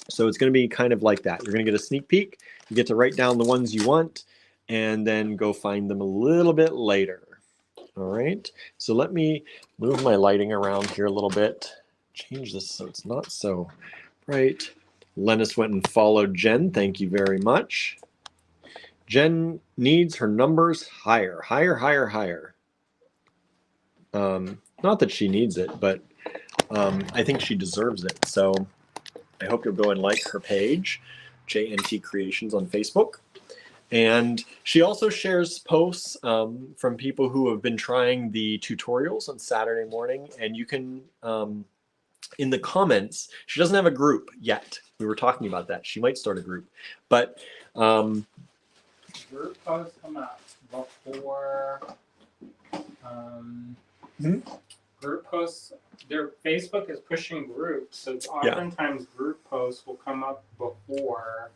So it's going to be kind of like that. You're going to get a sneak peek. You get to write down the ones you want and then go find them a little bit later. All right. So let me move my lighting around here a little bit. Change this so it's not so bright. Lennis went and followed Jen. Thank you very much. Jen needs her numbers higher, higher, higher, higher. Not that she needs it, but I think she deserves it. So I hope you'll go and like her page, JNT Creations on Facebook. And she also shares posts from people who have been trying the tutorials on Saturday morning. And you can, in the comments, she doesn't have a group yet. We were talking about that. She might start a group. But group posts come out before... Group posts, their Facebook is pushing groups, so oftentimes group posts will come up before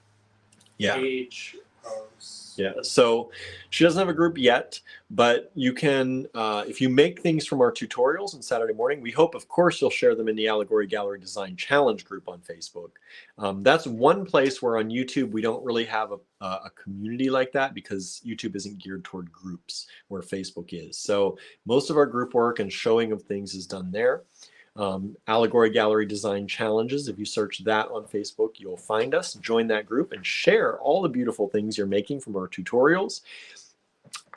page posts. Yeah, so she doesn't have a group yet, but you can, if you make things from our tutorials on Saturday morning, we hope, of course, you'll share them in the Allegory Gallery Design Challenge group on Facebook. That's one place where on YouTube we don't really have a community like that because YouTube isn't geared toward groups where Facebook is. So most of our group work and showing of things is done there. Allegory Gallery Design Challenges. If you search that on Facebook, you'll find us. Join that group and share all the beautiful things you're making from our tutorials.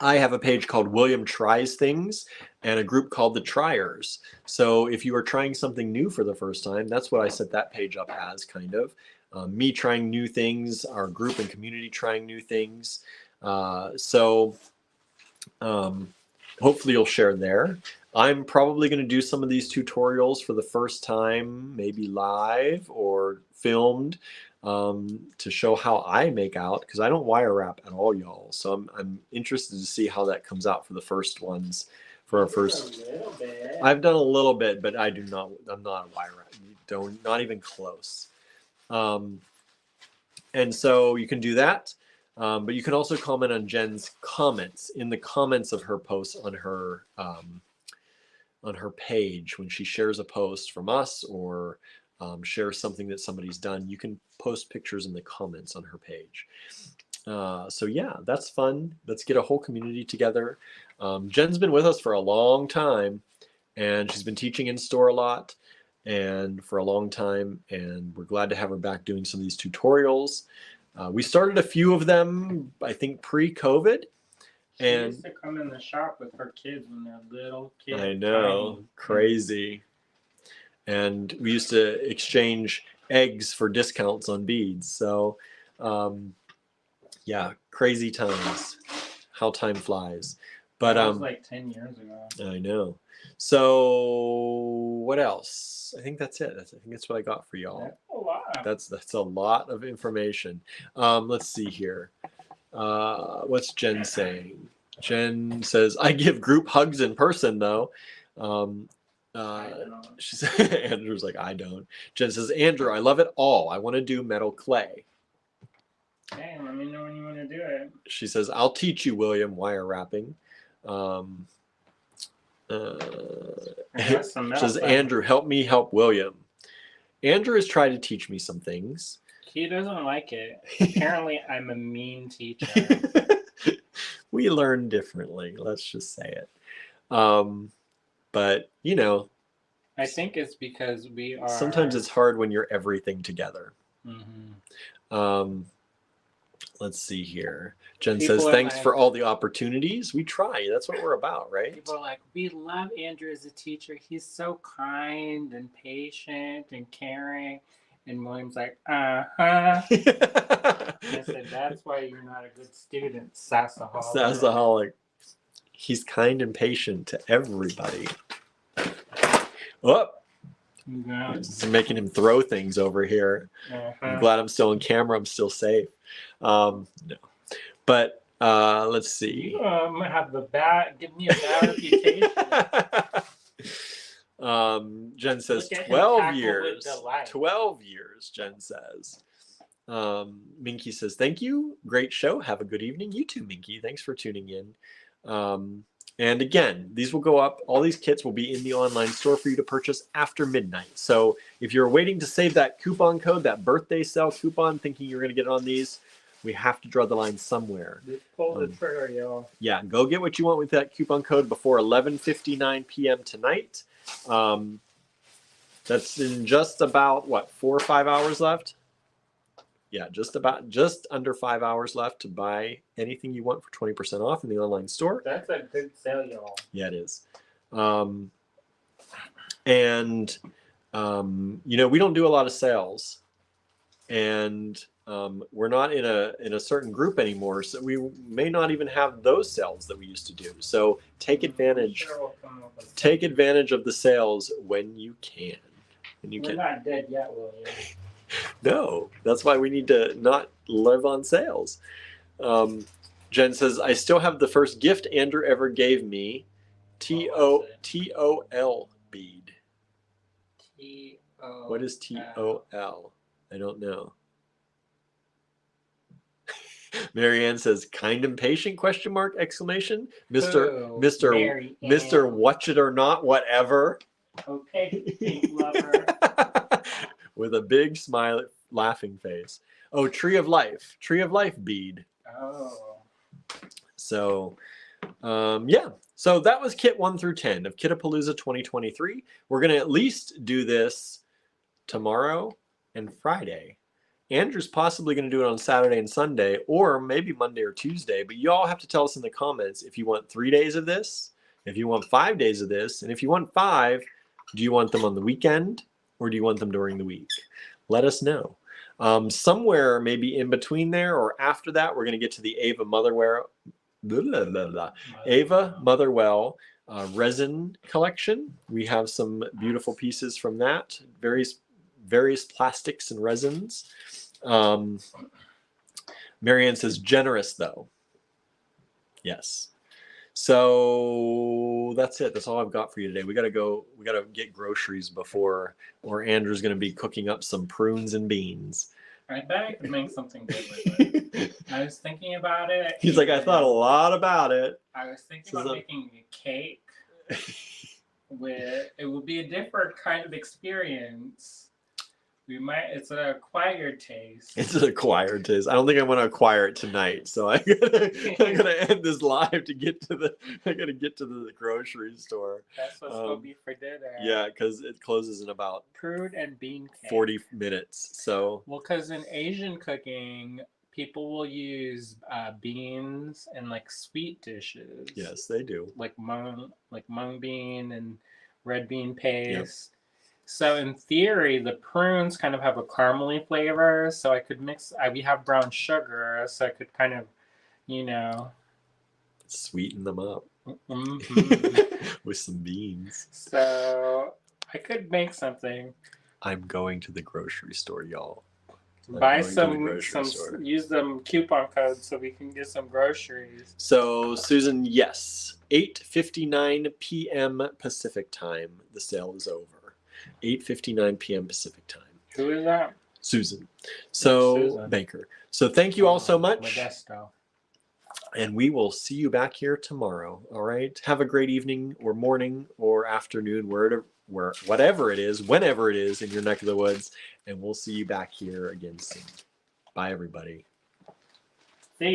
I have a page called William Tries Things and a group called The Triers. So if you are trying something new for the first time, that's what I set that page up as, kind of. Me trying new things, our group and community trying new things. So Hopefully you'll share there. I'm probably going to do some of these tutorials for the first time, maybe live or filmed, to show how I make out, because I don't wire wrap at all, y'all. So I'm interested to see how that comes out for the first ones. For our first, I've done a little bit, but I'm not a wire wrap. Not even close. And so you can do that. But you can also comment on Jen's comments in the comments of her posts on her page. When she shares a post from us or shares something that somebody's done, you can post pictures in the comments on her page. So yeah, that's fun. Let's get a whole community together. Jen's been with us for a long time, and she's been teaching in store a lot and for a long time, and we're glad to have her back doing some of these tutorials. We started a few of them, I think, pre-COVID. She used to come in the shop with her kids when they're little kids. I know, tiny. Crazy. And we used to exchange eggs for discounts on beads. So, yeah, crazy times. How time flies. But that was like 10 years ago. I know. So what else? I think that's it. I think that's what I got for y'all. That's a lot. That's a lot of information. Let's see here. What's Jen saying? Jen says, I give group hugs in person though. She said, Andrew's like, I don't. Jen says, Andrew, I love it all. I want to do metal clay. Hey, let me know when you want to do it. She says, I'll teach you, William, wire wrapping. Says, Andrew, help me help William. Andrew has tried to teach me some things. He doesn't like it. Apparently, I'm a mean teacher. We learn differently. Let's just say it. But, you know. I think it's because we are. Sometimes it's hard when you're everything together. Mm-hmm. Let's see here. Jen says, thanks for all the opportunities. We try. That's what we're about, right? People are like, we love Andrew as a teacher. He's so kind and patient and caring. And William's like, I said, that's why you're not a good student, sassaholic. Sassaholic. He's kind and patient to everybody. Oh, just making him throw things over here. I'm glad I'm still on camera. I'm still safe. No, but let's see. I'm gonna have give me a bad reputation. Jen says 12 years. 12 years, Jen says. Minky says, thank you. Great show. Have a good evening. You too, Minky. Thanks for tuning in. And again, these will go up. All these kits will be in the online store for you to purchase after midnight. So if you're waiting to save that coupon code, that birthday sale coupon, thinking you're going to get it on these, we have to draw the line somewhere. Just pull the trigger, y'all. Yeah, go get what you want with that coupon code before 11:59 p.m. tonight. That's in just about, what, 4 or 5 hours left? Yeah, just under 5 hours left to buy anything you want for 20% off in the online store. That's a good sale, y'all. Yeah, it is. And you know, we don't do a lot of sales, and we're not in a certain group anymore, so we may not even have those sales that we used to do. So take advantage. Take advantage of the sales when you can. We're not dead yet, William. No, that's why we need to not live on sales. Jen says, I still have the first gift Andrew ever gave me, TOL bead. T-O-L. What is TOL? I don't know. Marianne says, kind and patient, question mark, exclamation. Mr. Watch it or not, whatever. Okay, pink lover. With a big smile, laughing face. Oh, Tree of Life bead. Oh. So, yeah. So that was kit 1 through 10 of Kit-a-Palooza 2023. We're going to at least do this tomorrow and Friday. Andrew's possibly going to do it on Saturday and Sunday, or maybe Monday or Tuesday. But you all have to tell us in the comments if you want 3 days of this, if you want 5 days of this, and if you want 5, do you want them on the weekend or do you want them during the week? Let us know. Somewhere maybe in between there or after that, we're going to get to the Ava Motherware blah, blah, blah. Ava Motherwell resin collection. We have some beautiful pieces from that. Various plastics and resins. Marianne says generous though. Yes. So that's it. That's all I've got for you today. We gotta go. We gotta get groceries before, or Andrew's gonna be cooking up some prunes and beans. I bet I could make something good with it. I was thinking about it. He's like, I thought a lot about it. I was thinking about making a cake. It would be a different kind of experience. It's an acquired taste. It's an acquired taste. I don't think I'm going to acquire it tonight, so I'm gonna end this live to get to the grocery store. That's what's gonna be for dinner. Yeah, because it closes in about prune and bean cake. 40 minutes. So because in Asian cooking, people will use beans and like sweet dishes. Yes, they do. Like mung bean and red bean paste. Yep. So in theory, the prunes kind of have a caramely flavor. So I could we have brown sugar, so I could kind of, sweeten them up with some beans. So I could make something. I'm going to the grocery store, y'all. Use them coupon codes so we can get some groceries. So Susan, yes, 8:59 p.m. Pacific time. The sale is over. 8:59 p.m. Pacific time. Who is that? Susan. So Susan. Banker. So thank you all so much. Modesto. And we will see you back here tomorrow. All right. Have a great evening or morning or afternoon, whatever it is, whenever it is in your neck of the woods. And we'll see you back here again soon. Bye, everybody.